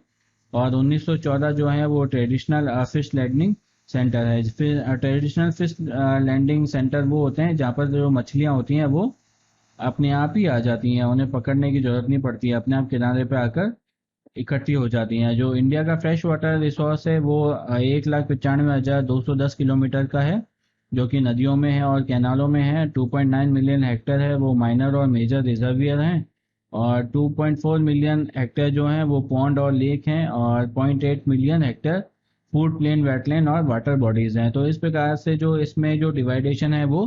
और 1914 जो है वो ट्रेडिशनल फिश लैंडिंग सेंटर है। फिर ट्रेडिशनल फिश लैंडिंग सेंटर वो होते हैं जहाँ पर जो मछलियाँ होती हैं वो अपने आप ही आ जाती हैं, उन्हें पकड़ने की जरूरत नहीं पड़ती है, अपने आप किनारे पे आकर इकट्ठी हो जाती हैं। जो इंडिया का फ्रेश वाटर रिसोर्स है वो 1,95,210 किलोमीटर का है, जो कि नदियों में है और कैनालों में है। 2.9 मिलियन हेक्टेयर है वो माइनर और मेजर रिजर्वियर हैं, और 2.4 मिलियन हेक्टेयर जो हैं वो पॉन्ड और लेक हैं, और 0.8 million hectare flood plain, wetland और वाटर बॉडीज हैं। तो इस प्रकार से जो इसमें जो डिवाइडेशन है वो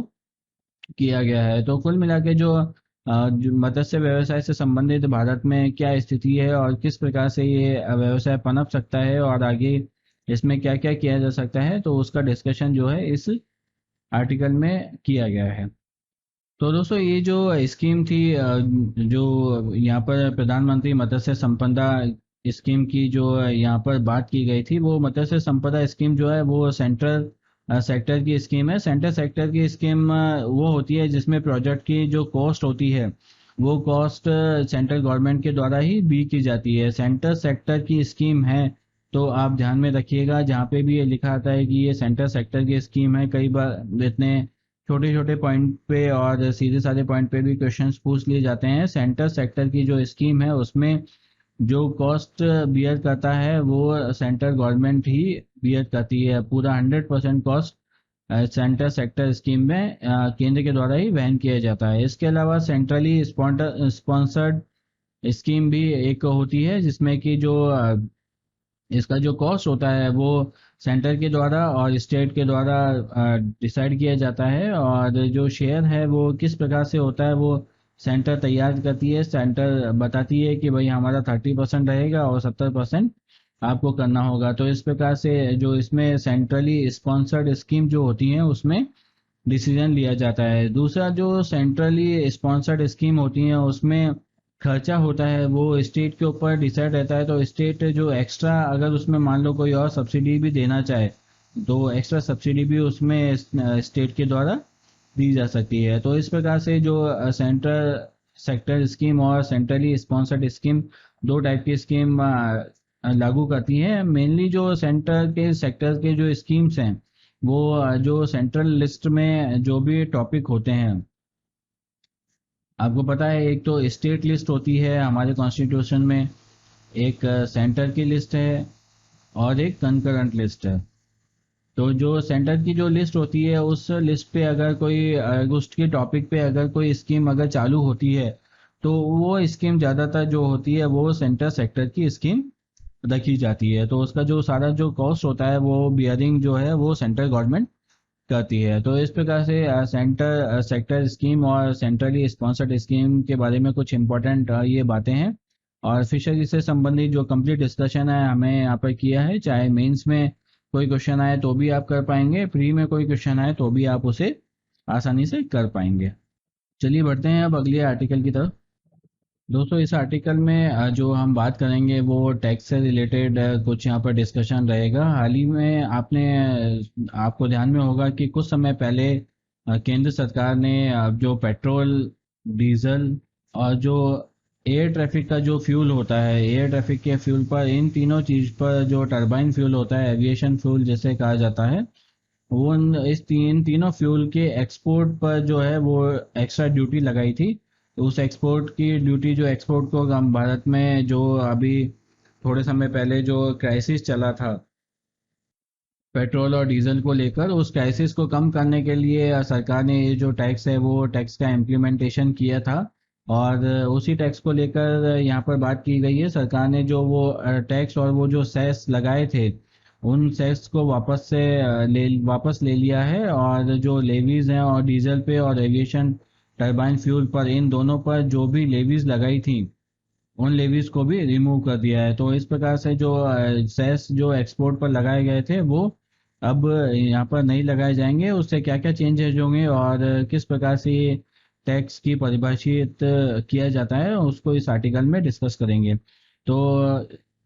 किया गया है। तो कुल मिला के जो मत्स्य व्यवसाय से संबंधित भारत में क्या स्थिति है और किस प्रकार से ये व्यवसाय पनप सकता है और आगे इसमें क्या क्या किया जा सकता है, तो उसका डिस्कशन जो है इस आर्टिकल में किया गया है। तो दोस्तों ये जो स्कीम थी, जो यहाँ पर प्रधानमंत्री मत्स्य संपदा स्कीम की जो यहाँ पर बात की गई थी, वो मत्स्य संपदा स्कीम जो है वो सेंट्रल सेक्टर की स्कीम है। सेंट्रल सेक्टर की स्कीम वो होती है जिसमें प्रोजेक्ट की जो कॉस्ट होती है वो कॉस्ट सेंट्रल गवर्नमेंट के द्वारा ही भी की जाती है। सेंट्रल सेक्टर की स्कीम है, तो आप ध्यान में रखिएगा जहाँ पे भी ये लिखा आता है कि ये सेंट्रल सेक्टर की स्कीम है, कई बार इतने छोटे छोटे पॉइंट पे और सीधे साधे पॉइंट पे भी क्वेश्चंस पूछ लिए जाते हैं। सेंटर सेक्टर की जो स्कीम है उसमें जो कॉस्ट बियर करता है वो सेंट्रल गवर्नमेंट ही बियर करती है। पूरा 100% कॉस्ट सेंटर सेक्टर स्कीम में केंद्र के द्वारा ही वहन किया जाता है। इसके अलावा सेंट्रली स्पॉन्सर्ड स्कीम भी एक होती है, जिसमें कि जो इसका जो कॉस्ट होता है वो सेंटर के द्वारा और स्टेट के द्वारा डिसाइड किया जाता है, और जो शेयर है वो किस प्रकार से होता है वो सेंटर तैयार करती है। सेंटर बताती है कि भाई हमारा 30% रहेगा और 70% आपको करना होगा। तो इस प्रकार से जो इसमें सेंट्रली स्पॉन्सर्ड स्कीम जो होती है उसमें डिसीजन लिया जाता है। दूसरा जो सेंट्रली स्पॉन्सर्ड स्कीम होती है उसमें खर्चा होता है वो स्टेट के ऊपर डिसाइड रहता है। तो स्टेट जो एक्स्ट्रा अगर उसमें मान लो कोई और सब्सिडी भी देना चाहे तो एक्स्ट्रा सब्सिडी भी उसमें स्टेट के द्वारा दी जा सकती है। तो इस प्रकार से जो सेंट्रल सेक्टर स्कीम और सेंट्रली स्पॉन्सर्ड स्कीम, दो टाइप की स्कीम लागू करती है। मेनली जो सेंटर के सेक्टर के जो स्कीम्स हैं वो जो सेंट्रल लिस्ट में जो भी टॉपिक होते हैं, आपको पता है एक तो स्टेट लिस्ट होती है हमारे कॉन्स्टिट्यूशन में, एक सेंटर की लिस्ट है और एक कंकरेंट लिस्ट है। तो जो सेंटर की जो लिस्ट होती है उस लिस्ट पे अगर कोई उसके टॉपिक पे अगर कोई स्कीम अगर चालू होती है तो वो स्कीम ज़्यादातर जो होती है वो सेंटर सेक्टर की स्कीम रखी जाती है। तो उसका जो सारा जो कॉस्ट होता है वो बियरिंग जो है वो सेंट्रल गवर्नमेंट करती है। तो इस प्रकार से सेंटर सेक्टर स्कीम और सेंट्रली स्पॉन्सर्ड स्कीम के बारे में कुछ इंपॉर्टेंट ये बातें हैं। और फिशरी से संबंधित जो कंप्लीट डिस्कशन है हमें यहाँ पर किया है, चाहे मेंस में कोई क्वेश्चन आए तो भी आप कर पाएंगे, प्री में कोई क्वेश्चन आए तो भी आप उसे आसानी से कर पाएंगे। चलिए बढ़ते हैं अब अगले आर्टिकल की तरफ। दोस्तों इस आर्टिकल में जो हम बात करेंगे वो टैक्स से रिलेटेड कुछ यहाँ पर डिस्कशन रहेगा। हाल ही में आपको ध्यान में होगा कि कुछ समय पहले केंद्र सरकार ने जो पेट्रोल, डीजल और जो एयर ट्रैफिक का जो फ्यूल होता है, एयर ट्रैफिक के फ्यूल पर, इन तीनों चीज पर जो टरबाइन फ्यूल होता है, एविएशन फ्यूल जिसे कहा जाता है, वो तीनों फ्यूल के एक्सपोर्ट पर जो है वो एक्स्ट्रा ड्यूटी लगाई थी। तो उस एक्सपोर्ट की ड्यूटी, जो एक्सपोर्ट को हम भारत में जो अभी थोड़े समय पहले जो क्राइसिस चला था पेट्रोल और डीजल को लेकर, उस क्राइसिस को कम करने के लिए सरकार ने ये जो टैक्स है वो टैक्स का इम्प्लीमेंटेशन किया था। और उसी टैक्स को लेकर यहाँ पर बात की गई है। सरकार ने जो वो टैक्स और वो जो सेस लगाए थे उन सेस को वापस ले लिया है, और जो लेवीज हैं और डीजल पे और एविएशन टरबाइन फ्यूल पर, इन दोनों पर जो भी लेवीज लगाई थी उन लेवीज को भी रिमूव कर दिया है। तो इस प्रकार से जो सेस जो एक्सपोर्ट पर लगाए गए थे वो अब यहाँ पर नहीं लगाए जाएंगे। उससे क्या क्या चेंजेस होंगे और किस प्रकार से ये टैक्स की परिभाषित किया जाता है उसको इस आर्टिकल में डिस्कस करेंगे। तो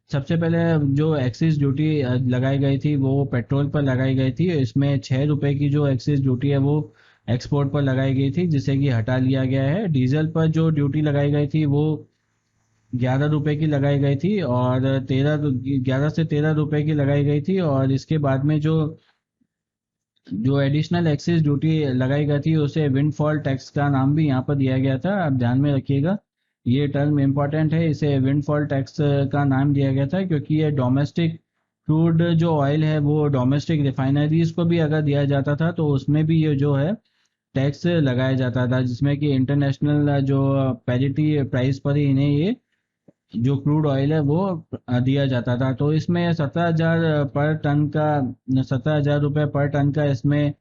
सबसे पहले जो एक्सिस ड्यूटी लगाई गई थी वो पेट्रोल पर लगाई गई थी। इसमें 6 रुपए की जो एक्सिस ड्यूटी है वो एक्सपोर्ट पर लगाई गई थी, जिसे कि हटा लिया गया है। डीजल पर जो ड्यूटी लगाई गई थी वो 11 रुपए की लगाई गई थी, और 11 से 13 रुपए की लगाई गई थी। और इसके बाद में जो जो एडिशनल एक्साइज ड्यूटी लगाई गई थी उसे विंडफॉल टैक्स का नाम भी यहाँ पर दिया गया था। आप ध्यान में रखिएगा, ये टर्म इम्पॉर्टेंट है। इसे विंडफॉल टैक्स का नाम दिया गया था क्योंकि ये डोमेस्टिक क्रूड जो ऑयल है वो डोमेस्टिक रिफाइनरीज को भी अगर दिया जाता था तो उसमें भी ये जो है टैक्स लगाया जाता था, जिसमें कि इंटरनेशनल जो पैरिटी प्राइस पर ही इन्हें ये जो क्रूड ऑयल है वो दिया जाता था। तो इसमें 17,000 पर टन का 17,000 रुपये पर टन का इसमें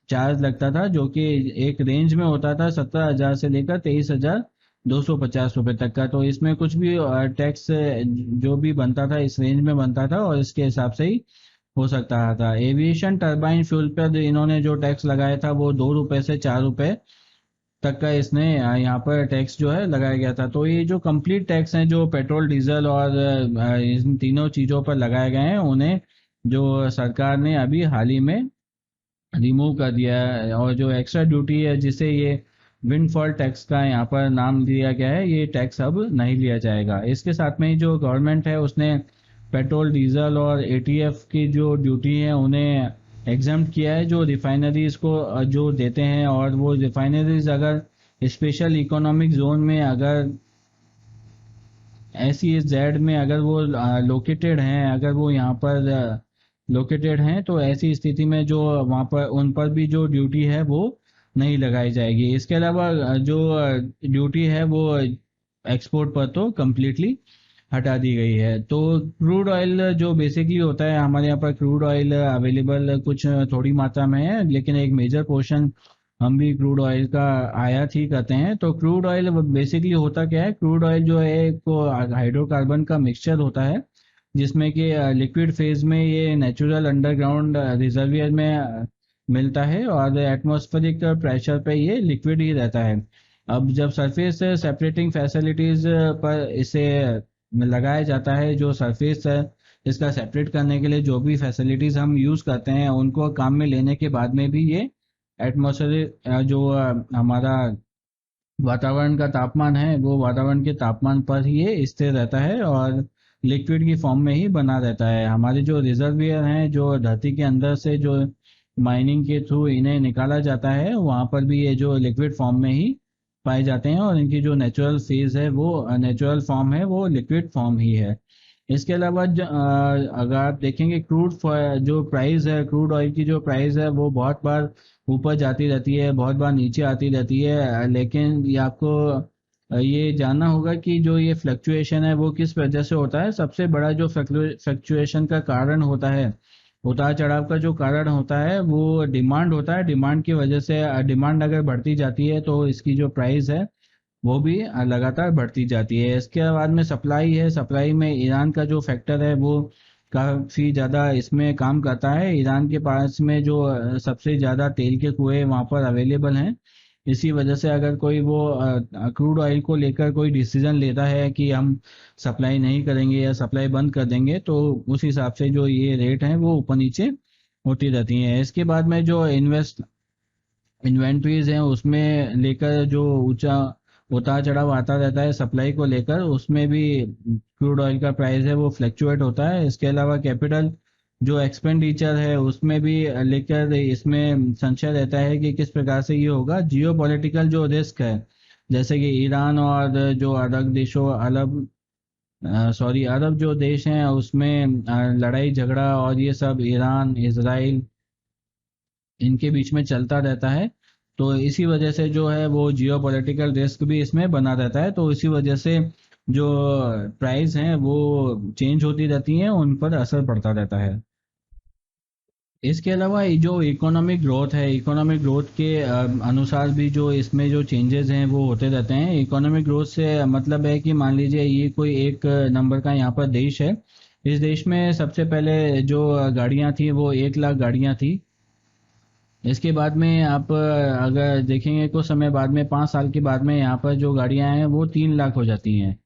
चार्ज लगता था, जो कि एक रेंज में होता था 17,000 से लेकर 23,250 रुपये तक का। तो इसमें कुछ भी टैक्स जो भी बनता था इस रेंज में बनता था, और इसके हिसाब से ही हो सकता था। एविएशन टर्बाइन फ्यूल पर इन्होंने जो टैक्स लगाया था वो 2 रुपए से 4 रुपए तक का इसने यहाँ पर टैक्स जो है लगाया गया था। तो ये जो कंप्लीट टैक्स हैं जो पेट्रोल डीजल और इन तीनों चीज़ों पर लगाए गए हैं, उन्हें जो सरकार ने अभी हाल ही में रिमूव कर दिया है। और जो एक्स्ट्रा ड्यूटी है जिसे ये विंडफॉल टैक्स का यहाँ पर नाम दिया गया है, ये टैक्स अब नहीं लिया जाएगा। इसके साथ में ही जो गवर्नमेंट है उसने पेट्रोल डीजल और एटीएफ की जो ड्यूटी है उन्हें एग्जाम्प्ट किया है, जो रिफाइनरीज को जो देते हैं। और वो रिफाइनरीज अगर स्पेशल इकोनॉमिक जोन में अगर SEZ में अगर वो लोकेटेड हैं, अगर वो यहाँ पर लोकेटेड हैं, तो ऐसी स्थिति में जो वहाँ पर उन पर भी जो ड्यूटी है वो नहीं लगाई जाएगी। इसके अलावा जो ड्यूटी है वो एक्सपोर्ट पर तो कम्प्लीटली हटा दी गई है। तो क्रूड ऑयल जो बेसिकली होता है, हमारे यहाँ पर क्रूड ऑयल अवेलेबल कुछ थोड़ी मात्रा में है, लेकिन एक मेजर पोर्शन हम भी क्रूड ऑयल का आयात ही करते हैं। तो क्रूड ऑयल बेसिकली होता क्या है, क्रूड ऑयल जो है एक हाइड्रोकार्बन का मिक्सचर होता है, जिसमें कि लिक्विड फेज में ये नेचुरल अंडरग्राउंड रिजर्वियर में मिलता है, और एटमॉस्फेरिक प्रेशर पे ये लिक्विड ही रहता है। अब जब सरफेस सेपरेटिंग फैसिलिटीज पर इसे लगाया जाता है, जो सरफेस है इसका सेपरेट करने के लिए जो भी फैसिलिटीज हम यूज करते हैं उनको काम में लेने के बाद में भी ये एटमॉस्फेयर जो हमारा वातावरण का तापमान है वो वातावरण के तापमान पर ही ये स्थिर रहता है, और लिक्विड की फॉर्म में ही बना रहता है। हमारे जो रिजर्वियर हैं जो धरती के अंदर से जो माइनिंग के थ्रू इन्हें निकाला जाता है, वहाँ पर भी ये जो लिक्विड फॉर्म में ही पाए जाते हैं, और इनकी जो नेचुरल फेज है वो नेचुरल फॉर्म है वो लिक्विड फॉर्म ही है। इसके अलावा अगर आप देखेंगे जो प्राइस है क्रूड ऑयल की, जो प्राइस है वो बहुत बार ऊपर जाती रहती है, बहुत बार नीचे आती रहती है। लेकिन ये आपको ये जानना होगा कि जो ये फ्लक्चुएशन है वो किस वजह से होता है। सबसे बड़ा जो फ्लक्चुएशन का कारण होता है, उतार चढ़ाव का जो कारण होता है, वो डिमांड होता है। डिमांड की वजह से डिमांड अगर बढ़ती जाती है तो इसकी जो प्राइस है वो भी लगातार बढ़ती जाती है। इसके बाद में सप्लाई है, सप्लाई में ईरान का जो फैक्टर है वो काफ़ी ज़्यादा इसमें काम करता है। ईरान के पास में जो सबसे ज़्यादा तेल के कुएं वहाँ पर अवेलेबल हैं। इसी वजह से अगर कोई वो क्रूड ऑयल को लेकर कोई डिसीजन लेता है कि हम सप्लाई नहीं करेंगे या सप्लाई बंद कर देंगे, तो उस हिसाब से जो ये रेट हैं वो ऊपर नीचे होती रहती हैं। इसके बाद में जो इन्वेंट्रीज हैं उसमें लेकर जो ऊंचा उतार चढ़ाव आता रहता है सप्लाई को लेकर, उसमें भी क्रूड ऑयल का प्राइस है वो फ्लक्चुएट होता है। इसके अलावा कैपिटल जो एक्सपेंडिचर है उसमें भी लेकर इसमें संशय रहता है कि किस प्रकार से ये होगा। जियो पॉलिटिकल जो रिस्क है, जैसे कि ईरान और जो अरब देशों अरब जो देश हैं उसमें लड़ाई झगड़ा और ये सब ईरान इसराइल इनके बीच में चलता रहता है। तो इसी वजह से जो है वो जियो पॉलिटिकल रिस्क भी इसमें बना रहता है। तो इसी वजह से जो प्राइस हैं वो चेंज होती रहती हैं, उन पर असर पड़ता रहता है। इसके अलावा ये जो इकोनॉमिक ग्रोथ है, इकोनॉमिक ग्रोथ के अनुसार भी जो इसमें जो चेंजेस हैं वो होते रहते हैं। इकोनॉमिक ग्रोथ से मतलब है कि मान लीजिए ये कोई एक नंबर का यहाँ पर देश है। इस देश में सबसे पहले जो गाड़ियाँ थी वो 1 लाख गाड़ियाँ थी। इसके बाद में आप अगर देखेंगे कुछ समय बाद में 5 साल के बाद में यहाँ पर जो गाड़ियाँ हैं वो 3 लाख हो जाती हैं।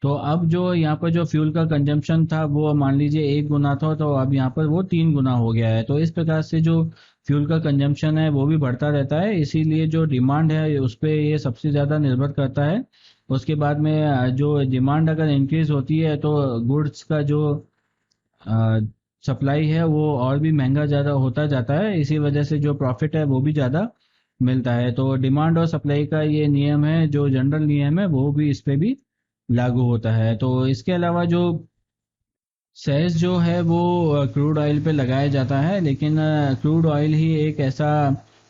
तो अब जो यहाँ पर जो फ्यूल का कंजम्पशन था वो मान लीजिए 1 गुना था, तो अब यहाँ पर वो 3 गुना हो गया है। तो इस प्रकार से जो फ्यूल का कंजम्पशन है वो भी बढ़ता रहता है, इसीलिए जो डिमांड है उस पर ये सबसे ज़्यादा निर्भर करता है। उसके बाद में जो डिमांड अगर इंक्रीज होती है तो गुड्स का जो सप्लाई है वो और भी महंगा ज़्यादा होता जाता है, इसी वजह से जो प्रॉफिट है वो भी ज़्यादा मिलता है। तो डिमांड और सप्लाई का ये नियम है, जो जनरल नियम है वो भी इस पे भी लागू होता है। तो इसके अलावा जो सेस जो है वो क्रूड ऑयल पे लगाया जाता है, लेकिन क्रूड ऑयल ही एक ऐसा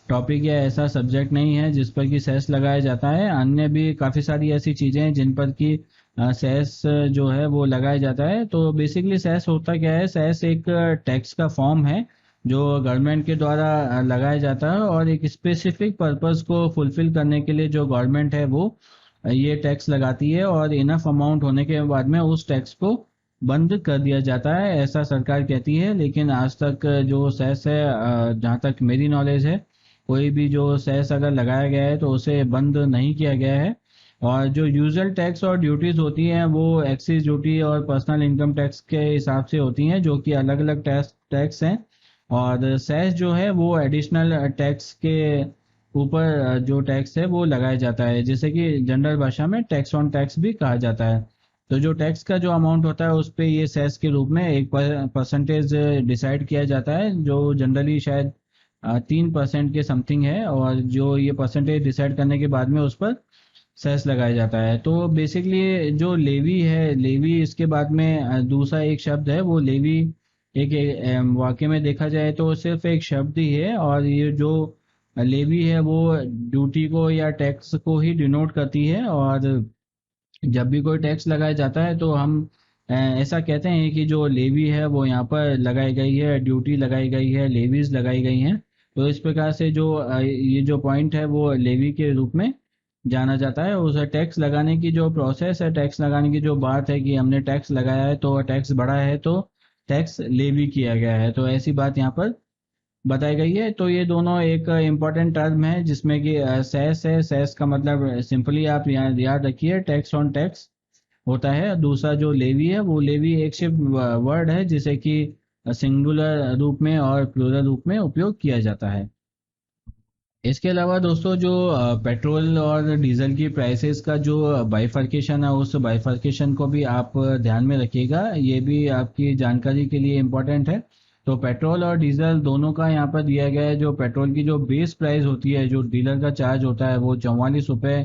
टॉपिक या ऐसा सब्जेक्ट नहीं है जिस पर कि सेस लगाया जाता है। अन्य भी काफ़ी सारी ऐसी चीज़ें हैं जिन पर कि सेस जो है वो लगाया जाता है। तो बेसिकली सेस होता क्या है, सेस एक टैक्स का फॉर्म है जो गवर्नमेंट के द्वारा लगाया जाता है, और एक स्पेसिफिक पर्पस को फुलफिल करने के लिए जो गवर्नमेंट है वो ये टैक्स लगाती है, और इनफ अमाउंट होने के बाद में उस टैक्स को बंद कर दिया जाता है, ऐसा सरकार कहती है। लेकिन आज तक जो सेस है, जहाँ तक मेरी नॉलेज है, कोई भी जो सेस अगर लगाया गया है तो उसे बंद नहीं किया गया है। और जो यूजुअल टैक्स और ड्यूटीज होती हैं वो एक्साइज ड्यूटी और पर्सनल इनकम टैक्स के हिसाब से होती हैं, जो कि अलग अलग टैक्स टैक्स हैं। और सेस जो है वो एडिशनल टैक्स के ऊपर जो टैक्स है वो लगाया जाता है, जैसे कि जनरल भाषा में टैक्स ऑन टैक्स भी कहा जाता है। तो जो टैक्स का जो अमाउंट होता है उस पे ये सेस के रूप में एक परसेंटेज डिसाइड किया जाता है, जो जनरली शायद 3% के समथिंग है, और जो ये परसेंटेज डिसाइड करने के बाद में उस पर सेस लगाया जाता है। तो बेसिकली जो लेवी है, लेवी इसके बाद में दूसरा एक शब्द है वो लेवी, वाक्य में देखा जाए तो सिर्फ एक शब्द ही है, और ये जो लेवी है वो ड्यूटी को या टैक्स को ही डिनोट करती है। और जब भी कोई टैक्स लगाया जाता है तो हम ऐसा कहते हैं कि जो लेवी है वो यहाँ पर लगाई गई है, ड्यूटी लगाई गई है, लेवीज लगाई गई हैं। तो इस प्रकार से जो ये जो पॉइंट है वो लेवी के रूप में जाना जाता है। उस टैक्स लगाने की जो प्रोसेस है, टैक्स लगाने की जो बात है कि हमने टैक्स लगाया है तो टैक्स बढ़ा है तो टैक्स लेवी किया गया है, तो ऐसी बात यहाँ पर बताई गई है। तो ये दोनों एक इम्पोर्टेंट टर्म है, जिसमें कि सेस है, सेस का मतलब सिंपली आप याद रखिए टैक्स ऑन टैक्स होता है। दूसरा जो लेवी है वो लेवी एक सिर्फ वर्ड है जिसे कि सिंगुलर रूप में और प्लूरल रूप में उपयोग किया जाता है। इसके अलावा दोस्तों जो पेट्रोल और डीजल की प्राइसेस का जो बाइफर्केशन है, उस बाइफर्केशन को भी आप ध्यान में रखिएगा, ये भी आपकी जानकारी के लिए इम्पोर्टेंट है। तो पेट्रोल और डीजल दोनों का यहाँ पर दिया गया है। जो पेट्रोल की जो बेस प्राइस होती है, जो डीलर का चार्ज होता है, वो 44 रुपये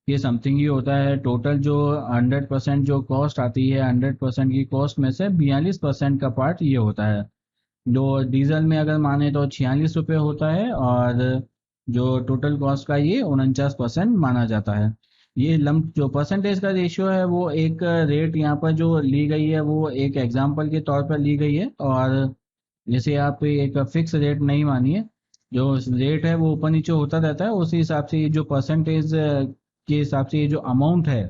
के समथिंग ही होता है। टोटल जो 100% जो कॉस्ट आती है, 100% की कॉस्ट में से 42% का पार्ट ये होता है। जो डीजल में अगर माने तो 46 रुपये होता है, और जो टोटल कॉस्ट का ये 49% माना जाता है। ये लम्प जो परसेंटेज का रेशियो है वो एक रेट यहाँ पर जो ली गई है वो एक एग्जाम्पल के तौर पर ली गई है, और जैसे आप एक फिक्स रेट नहीं मानिए, जो रेट है वो ऊपर नीचे होता रहता है, उसी हिसाब से ये जो परसेंटेज के हिसाब से ये जो अमाउंट है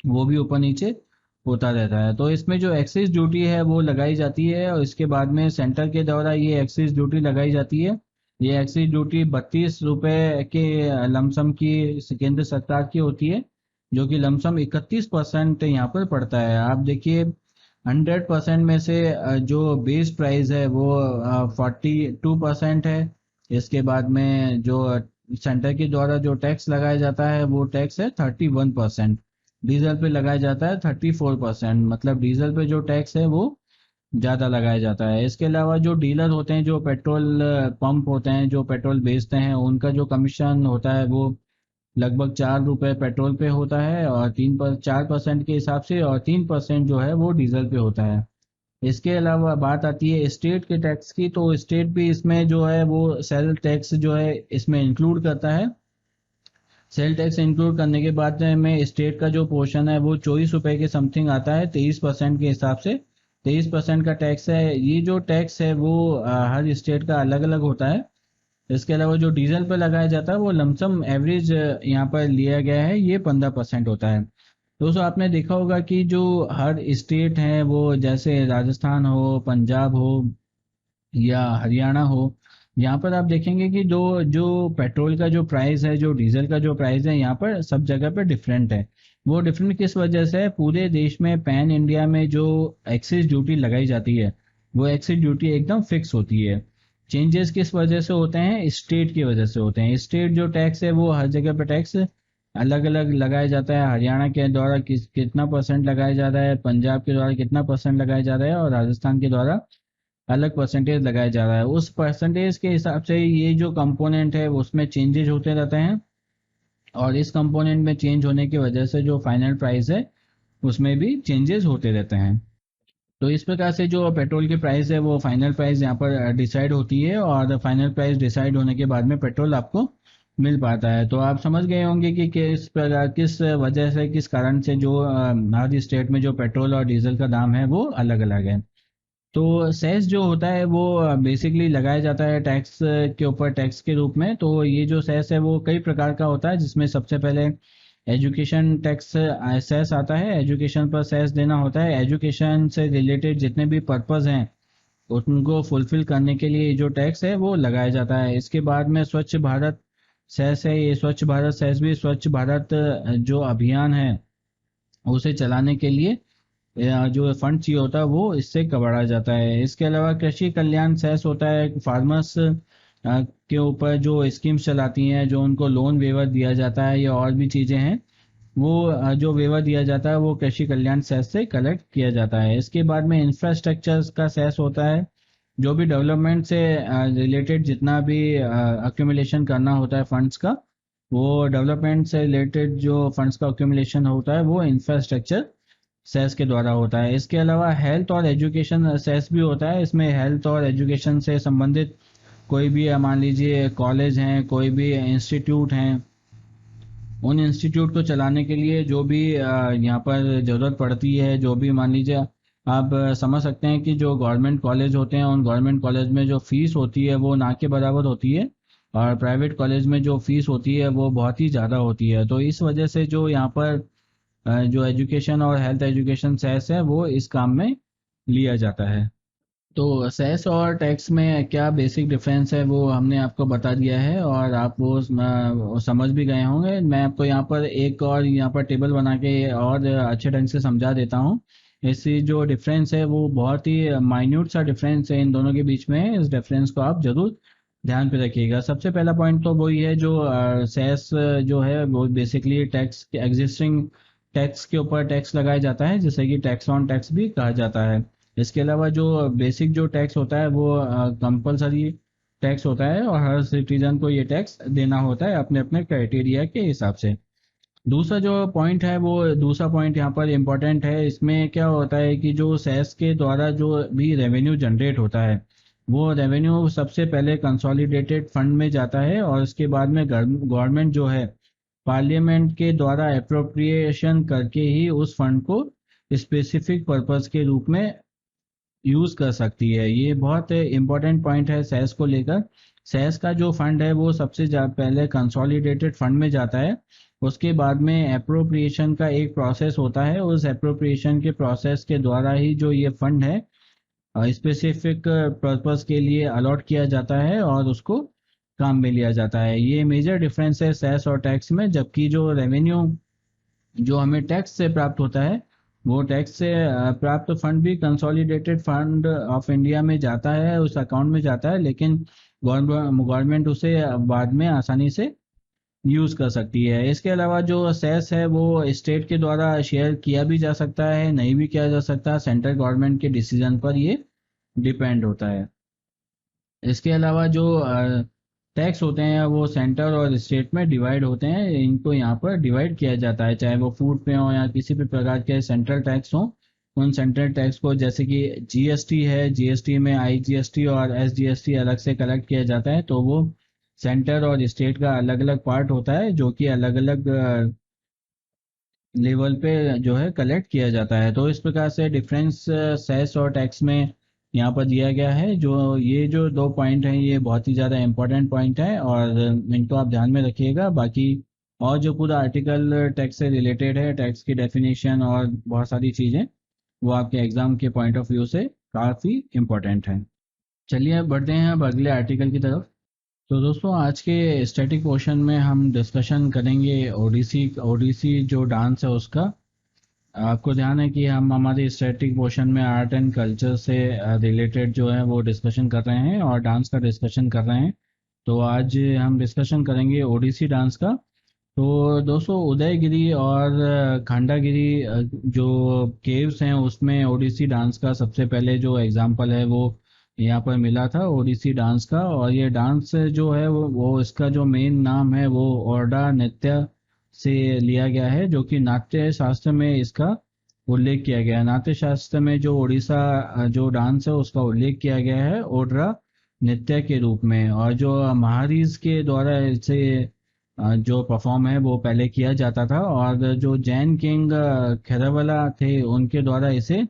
वो भी ऊपर नीचे होता रहता है। तो इसमें जो एक्साइज ड्यूटी है वो लगाई जाती है, और इसके बाद में सेंटर के द्वारा ये एक्साइज ड्यूटी लगाई जाती है। ये एक्साइज ड्यूटी 32 रुपये के लमसम की केंद्र सरकार की होती है, जो कि लमसम 31% यहाँ पर पड़ता है। आप देखिए 100% में से जो बेस प्राइस है वो 42% है। इसके बाद में जो सेंटर के द्वारा जो टैक्स लगाया जाता है वो टैक्स है 31%। डीजल पे लगाया जाता है 34%, मतलब डीजल पे जो टैक्स है वो ज़्यादा लगाया जाता है। इसके अलावा जो डीलर होते हैं, जो पेट्रोल पंप होते हैं, जो पेट्रोल बेचते हैं, उनका जो कमीशन होता है वो लगभग 4 रुपये पेट्रोल पे होता है, और 4% के हिसाब से, और 3% जो है वो डीजल पे होता है। इसके अलावा बात आती है स्टेट के टैक्स की, तो स्टेट भी इसमें जो है वो सेल टैक्स जो है इसमें इंक्लूड करता है। सेल टैक्स इंक्लूड करने के बाद में स्टेट का जो पोर्शन है वो 24 रुपये के समथिंग आता है, 23% के हिसाब से। 23% का टैक्स है। ये जो टैक्स है वो हर स्टेट का अलग अलग होता है। इसके अलावा जो डीजल पर लगाया जाता है वो लमसम एवरेज यहाँ पर लिया गया है, ये 15% होता है। दोस्तों आपने देखा होगा कि जो हर स्टेट है वो, जैसे राजस्थान हो, पंजाब हो या हरियाणा हो, यहाँ पर आप देखेंगे कि दो जो पेट्रोल का जो प्राइस है, जो डीजल का जो प्राइस है, यहाँ पर सब जगह पर डिफरेंट है। वो डिफरेंट किस वजह से है? पूरे देश में पैन इंडिया में जो एक्साइज ड्यूटी लगाई जाती है, वो एक्साइज ड्यूटी एकदम फिक्स होती है। चेंजेस किस वजह से होते हैं? स्टेट की वजह से होते हैं। स्टेट जो टैक्स है वो हर जगह पर टैक्स अलग अलग लगाया जाता है। हरियाणा के द्वारा कितना परसेंट लगाया जा रहा है, पंजाब के द्वारा कितना परसेंट लगाया जा रहा है, और राजस्थान के द्वारा अलग परसेंटेज लगाया जा रहा है। उस परसेंटेज के हिसाब से ये जो कंपोनेंट है उसमें चेंजेस होते रहते हैं, और इस कंपोनेंट में चेंज होने की वजह से जो फाइनल प्राइस है उसमें भी चेंजेस होते रहते हैं। तो इस प्रकार से जो पेट्रोल की प्राइस है वो फाइनल प्राइस यहाँ पर डिसाइड होती है, और फाइनल प्राइस डिसाइड होने के बाद में पेट्रोल आपको मिल पाता है। तो आप समझ गए होंगे कि किस प्रकार, किस वजह से, किस कारण से जो हर स्टेट में जो पेट्रोल और डीजल का दाम है वो अलग अलग है। तो सेस जो होता है वो बेसिकली लगाया जाता है टैक्स के ऊपर, टैक्स के रूप में। तो ये जो सेस है वो कई प्रकार का होता है, जिसमें सबसे पहले एजुकेशन टैक्स सेस आता है। एजुकेशन पर सेस देना होता है। एजुकेशन से रिलेटेड जितने भी पर्पस हैं उनको फुलफिल करने के लिए जो टैक्स है वो लगाया जाता है। इसके बाद में स्वच्छ भारत सेस है। ये स्वच्छ भारत सेस भी स्वच्छ भारत जो अभियान है उसे चलाने के लिए या जो फंड चाहिए होता है वो इससे कवरा जाता है। इसके अलावा कृषि कल्याण सेस होता है। फार्मर्स के ऊपर जो स्कीम्स चलाती हैं, जो उनको लोन वेवर दिया जाता है या और भी चीज़ें हैं, वो जो वेवर दिया जाता है वो कृषि कल्याण सेस से कलेक्ट किया जाता है। इसके बाद में इंफ्रास्ट्रक्चर का सेस होता है। जो भी डेवलपमेंट से रिलेटेड जितना भी अक्यूमुलेशन करना होता है फंड्स का, वो डेवलपमेंट से रिलेटेड जो फंड्स का अक्यूमुलेशन होता है वो इंफ्रास्ट्रक्चर सेस के द्वारा होता है। इसके अलावा हेल्थ और एजुकेशन सेस भी होता है। इसमें हेल्थ और एजुकेशन से संबंधित कोई भी मान लीजिए कॉलेज हैं, कोई भी इंस्टीट्यूट हैं, उन इंस्टीट्यूट को चलाने के लिए जो भी यहाँ पर ज़रूरत पड़ती है, जो भी मान लीजिए आप समझ सकते हैं कि जो गवर्नमेंट कॉलेज होते हैं उन गवर्नमेंट कॉलेज में जो फीस होती है वो ना के बराबर होती है, और प्राइवेट कॉलेज में जो फीस होती है वो बहुत ही ज़्यादा होती है। तो इस वजह से जो यहाँ पर जो एजुकेशन और हेल्थ एजुकेशन सेस है वो इस काम में लिया जाता है। तो सेस और टैक्स में क्या बेसिक डिफरेंस है वो हमने आपको बता दिया है, और आप वो समझ भी गए होंगे। मैं आपको यहाँ पर एक और यहाँ पर टेबल बना के और अच्छे ढंग से समझा देता हूँ। इससे जो डिफरेंस है वो बहुत ही माइन्यूट सा डिफरेंस है इन दोनों के बीच में। इस डिफरेंस को आप जरूर ध्यान पे रखिएगा। सबसे पहला पॉइंट तो वही है जो सेस जो है वो बेसिकली टैक्स एग्जिस्टिंग टैक्स के ऊपर टैक्स लगाया जाता है, जिसे कि टैक्स ऑन टैक्स भी कहा जाता है। इसके अलावा जो बेसिक जो टैक्स होता है वो कंपलसरी टैक्स होता है, और हर सिटीजन को ये टैक्स देना होता है अपने अपने क्राइटेरिया के हिसाब से। दूसरा जो पॉइंट है वो, दूसरा पॉइंट यहाँ पर इम्पोर्टेंट है। इसमें क्या होता है कि जो सेस के द्वारा जो भी रेवेन्यू जनरेट होता है वो रेवेन्यू सबसे पहले कंसोलिडेटेड फंड में जाता है, और उसके बाद में गवर्नमेंट जो है पार्लियामेंट के द्वारा अप्रोप्रिएशन करके ही उस फंड को स्पेसिफिक पर्पस के रूप में यूज कर सकती है। ये बहुत इंपॉर्टेंट पॉइंट है सेस को लेकर। सेस का जो फंड है वो सबसे पहले कंसोलिडेटेड फंड में जाता है। उसके बाद में अप्रोप्रिएशन का एक प्रोसेस होता है। उस अप्रोप्रिएशन के प्रोसेस के द्वारा ही जो ये फंड है स्पेसिफिक पर्पस के लिए अलॉट किया जाता है और उसको काम में लिया जाता है। ये मेजर डिफरेंस है सेस और टैक्स में। जबकि जो रेवेन्यू जो हमें टैक्स से प्राप्त होता है वो टैक्स से प्राप्त फंड भी कंसोलिडेटेड फंड ऑफ इंडिया में जाता है, उस अकाउंट में जाता है, लेकिन गवर्नमेंट उसे बाद में आसानी से यूज कर सकती है। इसके अलावा जो सेस है वो स्टेट के द्वारा शेयर किया भी जा सकता है, नहीं भी किया जा सकता। सेंट्रल गवर्नमेंट के डिसीजन पर ये डिपेंड होता है। इसके अलावा जो टैक्स होते हैं वो सेंटर और स्टेट में डिवाइड होते हैं। इनको यहाँ पर डिवाइड किया जाता है, चाहे वो फूड पे हो या किसी भी प्रकार के सेंट्रल टैक्स हो। उन सेंट्रल टैक्स को, जैसे कि जीएसटी है, जीएसटी में आईजीएसटी और एसजीएसटी अलग से कलेक्ट किया जाता है, तो वो सेंटर और स्टेट का अलग अलग पार्ट होता है जो कि अलग अलग लेवल पे जो है कलेक्ट किया जाता है। तो इस प्रकार से डिफरेंस सेस और टैक्स में यहाँ पर दिया गया है। जो ये जो दो पॉइंट हैं ये बहुत ही ज़्यादा इंपॉर्टेंट पॉइंट है, और इनको आप ध्यान में रखिएगा। बाकी और जो पूरा आर्टिकल टैक्स से रिलेटेड है, टैक्स की डेफिनेशन और बहुत सारी चीज़ें, वो आपके एग्जाम के पॉइंट ऑफ व्यू से काफ़ी इम्पोर्टेंट है। चलिए अब बढ़ते हैं अब अगले आर्टिकल की तरफ। तो दोस्तों आज के स्टैटिक पोर्शन में हम डिस्कशन करेंगे ओडिसी ओडिसी जो डांस है उसका। आपको ध्यान है कि हम हमारे स्टैटिक पोर्शन में आर्ट एंड कल्चर से रिलेटेड जो है वो डिस्कशन कर रहे हैं और डांस का डिस्कशन कर रहे हैं। तो आज हम डिस्कशन करेंगे ओडिसी डांस का। तो दोस्तों उदयगिरी और खंडागिरी जो केव्स हैं उसमें ओडिसी डांस का सबसे पहले जो एग्जाम्पल है वो यहाँ पर मिला था ओडिसी डांस का। और ये डांस जो है वो इसका जो मेन नाम है वो ओरडा नृत्य से लिया गया है, जो कि नाट्य शास्त्र में इसका उल्लेख किया गया है। नाट्य शास्त्र में जो ओडिशा जो डांस है उसका उल्लेख किया गया है ओड्रा नृत्य के रूप में। और जो महारीज के द्वारा इसे जो परफॉर्म है वो पहले किया जाता था, और जो जैन किंग खेरवला थे उनके द्वारा इसे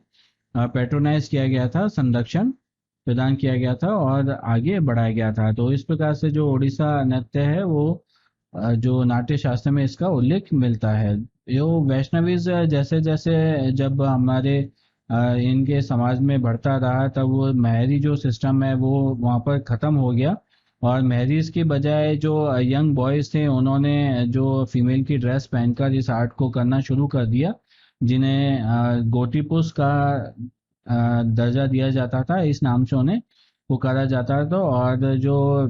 पेट्रोनाइज किया गया था, संरक्षण प्रदान किया गया था और आगे बढ़ाया गया था। तो इस प्रकार से जो ओडिशा नृत्य है वो जो नाट्य शास्त्र में इसका उल्लेख मिलता है। यो वैष्णवीज जैसे जैसे जब हमारे इनके समाज में बढ़ता रहा तब वो महरी जो सिस्टम है वो वहाँ पर ख़त्म हो गया, और महरीज की बजाय जो यंग बॉयज थे उन्होंने जो फीमेल की ड्रेस पहनकर इस आर्ट को करना शुरू कर दिया, जिन्हें गोटीपुस का दर्जा दिया जाता था, इस नाम से उन्हें पुकारा जाता था। और जो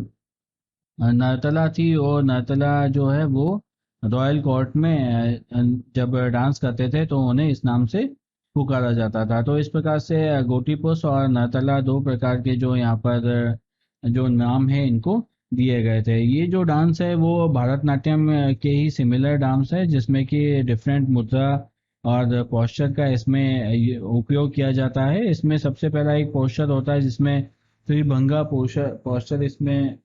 नर्तला थी वो नर्तला जो है वो रॉयल कोर्ट में जब डांस करते थे तो उन्हें इस नाम से पुकारा जाता था। तो इस प्रकार से गोटीपुस और नर्तला दो प्रकार के जो यहाँ पर जो नाम है इनको दिए गए थे। ये जो डांस है वो भरतनाट्यम के ही सिमिलर डांस है, जिसमें कि डिफरेंट मुद्रा और पोस्चर का इसमें उपयोग किया जाता है। इसमें सबसे पहला एक पोस्चर होता है जिसमें त्रिभंगा पोस्चर इसमें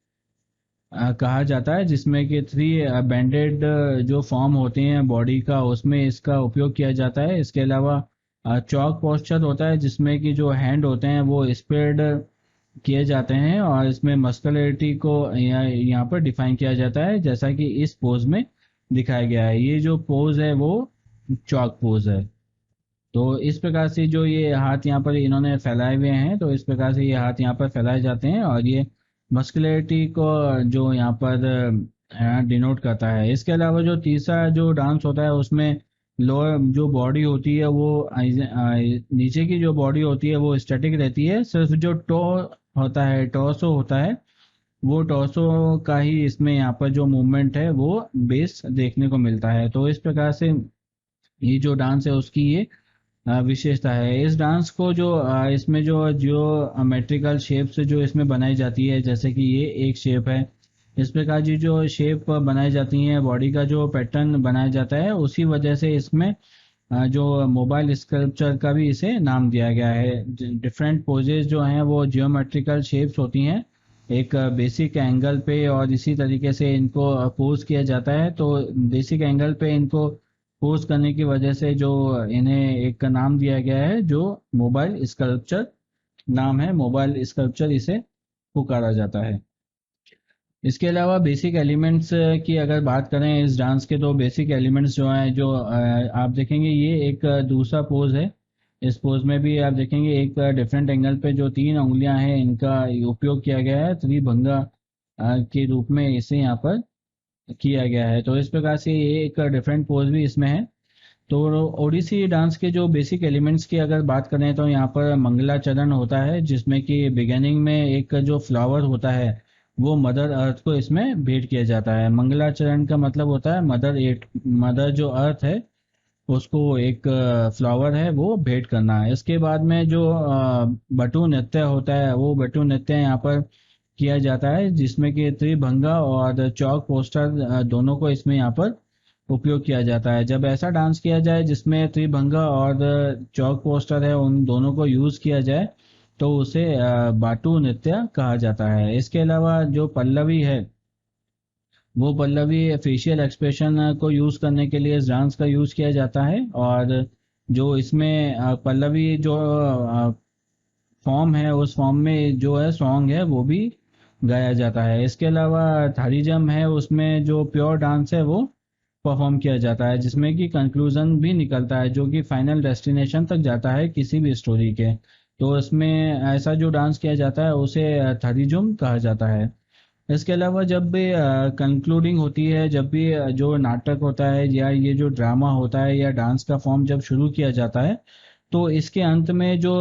कहा जाता है, जिसमें कि थ्री बैंडेड जो फॉर्म होते हैं बॉडी का उसमें इसका उपयोग किया जाता है। इसके अलावा चौक पोस्चर होता है जिसमें कि जो हैंड होते हैं वो स्प्रेड किए जाते हैं, और इसमें मस्कुलरिटी को यहाँ पर डिफाइन किया जाता है, जैसा कि इस पोज में दिखाया गया है। ये जो पोज है वो चौक पोज है। तो इस प्रकार से जो ये हाथ यहाँ पर इन्होंने फैलाए हुए हैं, तो इस प्रकार से ये हाथ यहाँ पर फैलाए जाते हैं और ये मस्कुलरिटी को जो यहाँ पर डिनोट करता है। इसके अलावा जो तीसरा जो डांस होता है उसमें लोअर जो बॉडी होती है वो नीचे की जो बॉडी होती है वो स्टैटिक रहती है, सिर्फ जो टो होता है टॉर्सो होता है वो टॉर्सो का ही इसमें यहाँ पर जो मूवमेंट है वो बेस देखने को मिलता है। तो इस प्रकार से ये जो डांस है उसकी ये विशेषता है। इस डांस को जो इसमें जो जियोमेट्रिकल शेप से जो इसमें बनाई जाती है, जैसे कि ये एक शेप है, इस प्रकार की जो शेप बनाई जाती है बॉडी का जो पैटर्न बनाया जाता है, उसी वजह से इसमें जो मोबाइल स्कल्पचर का भी इसे नाम दिया गया है। डिफरेंट पोजेज जो हैं वो जियोमेट्रिकल शेप्स होती हैं एक बेसिक एंगल पे, और इसी तरीके से इनको पोज किया जाता है। तो बेसिक एंगल पे इनको पोज करने की वजह से जो इन्हें एक नाम दिया गया है जो मोबाइल स्कल्पचर नाम है, मोबाइल स्कल्पचर इसे पुकारा जाता है। इसके अलावा बेसिक एलिमेंट्स की अगर बात करें इस डांस के, तो बेसिक एलिमेंट्स जो हैं जो आप देखेंगे ये एक दूसरा पोज है। इस पोज में भी आप देखेंगे एक डिफरेंट एंगल पे जो तीन उंगलियां हैं इनका उपयोग किया गया है, त्रिभंगा के रूप में इसे यहाँ पर किया गया है। तो इस प्रकार से ये एक डिफरेंट पोज भी इसमें है। तो ओडिसी डांस के जो बेसिक एलिमेंट्स की अगर बात करें तो यहाँ पर मंगलाचरण होता है, जिसमें कि बिगिनिंग में एक जो फ्लावर होता है वो मदर अर्थ को इसमें भेंट किया जाता है। मंगलाचरण का मतलब होता है मदर जो अर्थ है उसको एक फ्लावर है वो भेंट करना है। इसके बाद में जो बटू नृत्य होता है वो बटू नृत्य यहाँ पर किया जाता है, जिसमें कि त्रिभंगा और चौक पोस्टर दोनों को इसमें यहाँ पर उपयोग किया जाता है। जब ऐसा डांस किया जाए जिसमें त्रिभंगा और चौक पोस्टर है उन दोनों को यूज किया जाए तो उसे बाटू नृत्य कहा जाता है। इसके अलावा जो पल्लवी है वो पल्लवी फेशियल एक्सप्रेशन को यूज करने के लिए इस डांस का यूज किया जाता है, और जो इसमें पल्लवी जो फॉर्म है उस फॉर्म में जो है सॉन्ग है वो भी गाया जाता है। इसके अलावा थारीजम है उसमें जो प्योर डांस है वो परफॉर्म किया जाता है, जिसमें कि कंक्लूजन भी निकलता है जो कि फाइनल डेस्टिनेशन तक जाता है किसी भी स्टोरी के। तो इसमें ऐसा जो डांस किया जाता है उसे थरीजुम कहा जाता है। इसके अलावा जब भी कंक्लूडिंग होती है, जब भी जो नाटक होता है या ये जो ड्रामा होता है या डांस का फॉर्म जब शुरू किया जाता है, तो इसके अंत में जो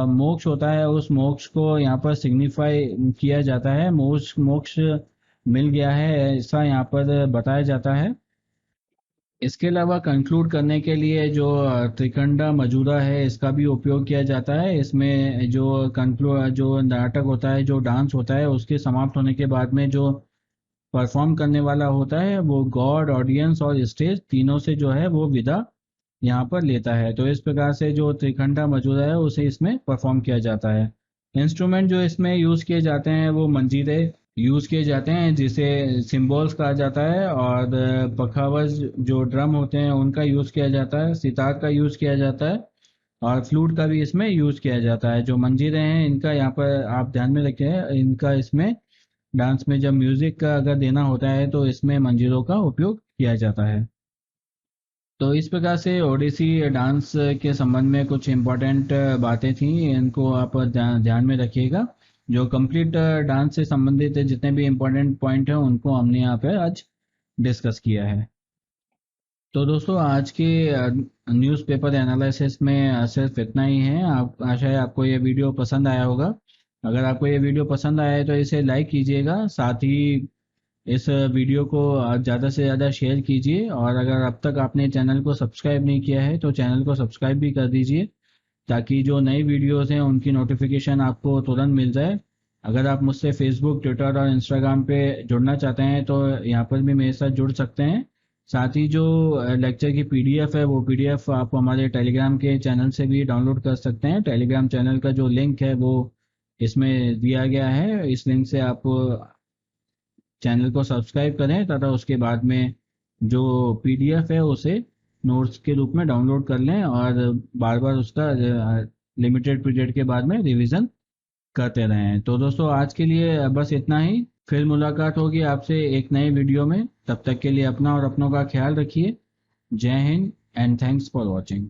मोक्ष होता है, उस मोक्ष को यहाँ पर सिग्निफाई किया जाता है। मोक्ष मोक्ष मिल गया है ऐसा यहाँ पर बताया जाता है। इसके अलावा कंक्लूड करने के लिए जो त्रिखंडा मजूरा है, इसका भी उपयोग किया जाता है। इसमें जो नाटक होता है, जो डांस होता है, उसके समाप्त होने के बाद में जो परफॉर्म करने वाला होता है, वो गॉड, ऑडियंस और स्टेज तीनों से जो है वो विदा यहाँ पर लेता है। तो इस प्रकार से जो त्रिखंडा मजूरा है उसे इसमें परफॉर्म किया जाता है। इंस्ट्रूमेंट जो इसमें यूज किए जाते हैं वो मंजीरे यूज किए जाते हैं, जिसे सिम्बॉल्स कहा जाता है। और पखावज जो ड्रम होते हैं उनका यूज किया जाता है, सितार का यूज किया जाता है और फ्लूट का भी इसमें यूज किया जाता है। जो मंजीरे हैं इनका यहाँ पर आप ध्यान में रखें, इनका इसमें डांस में जब म्यूजिक का अगर देना होता है तो इसमें मंजीरों का उपयोग किया जाता है। तो इस प्रकार से ओडिसी डांस के संबंध में कुछ इम्पोर्टेंट बातें थी, इनको आप ध्यान में रखिएगा। जो कंप्लीट डांस से संबंधित जितने भी इम्पोर्टेंट पॉइंट हैं उनको हमने यहाँ पे आज डिस्कस किया है। तो दोस्तों आज के न्यूज़पेपर एनालिसिस में सिर्फ इतना ही है। आप आशा है आपको ये वीडियो पसंद आया होगा। अगर आपको ये वीडियो पसंद आया है तो इसे लाइक कीजिएगा, साथ ही इस वीडियो को ज़्यादा से ज़्यादा शेयर कीजिए। और अगर अब तक आपने चैनल को सब्सक्राइब नहीं किया है तो चैनल को सब्सक्राइब भी कर दीजिए, ताकि जो नई वीडियोस हैं उनकी नोटिफिकेशन आपको तुरंत मिल जाए। अगर आप मुझसे फेसबुक, ट्विटर और इंस्टाग्राम पे जुड़ना चाहते हैं तो यहाँ पर भी मेरे साथ जुड़ सकते हैं। साथ ही जो लेक्चर की पीडीएफ है, वो पीडीएफ आप हमारे टेलीग्राम के चैनल से भी डाउनलोड कर सकते हैं। टेलीग्राम चैनल का जो लिंक है वो इसमें दिया गया है। इस लिंक से आप चैनल को सब्सक्राइब करें तथा उसके बाद में जो पीडीएफ है उसे नोट्स के रूप में डाउनलोड कर लें और बार बार उसका लिमिटेड पीरियड के बाद में रिवीजन करते रहें। तो दोस्तों आज के लिए बस इतना ही। फिर मुलाकात होगी आपसे एक नए वीडियो में। तब तक के लिए अपना और अपनों का ख्याल रखिए। जय Hind and thanks for watching.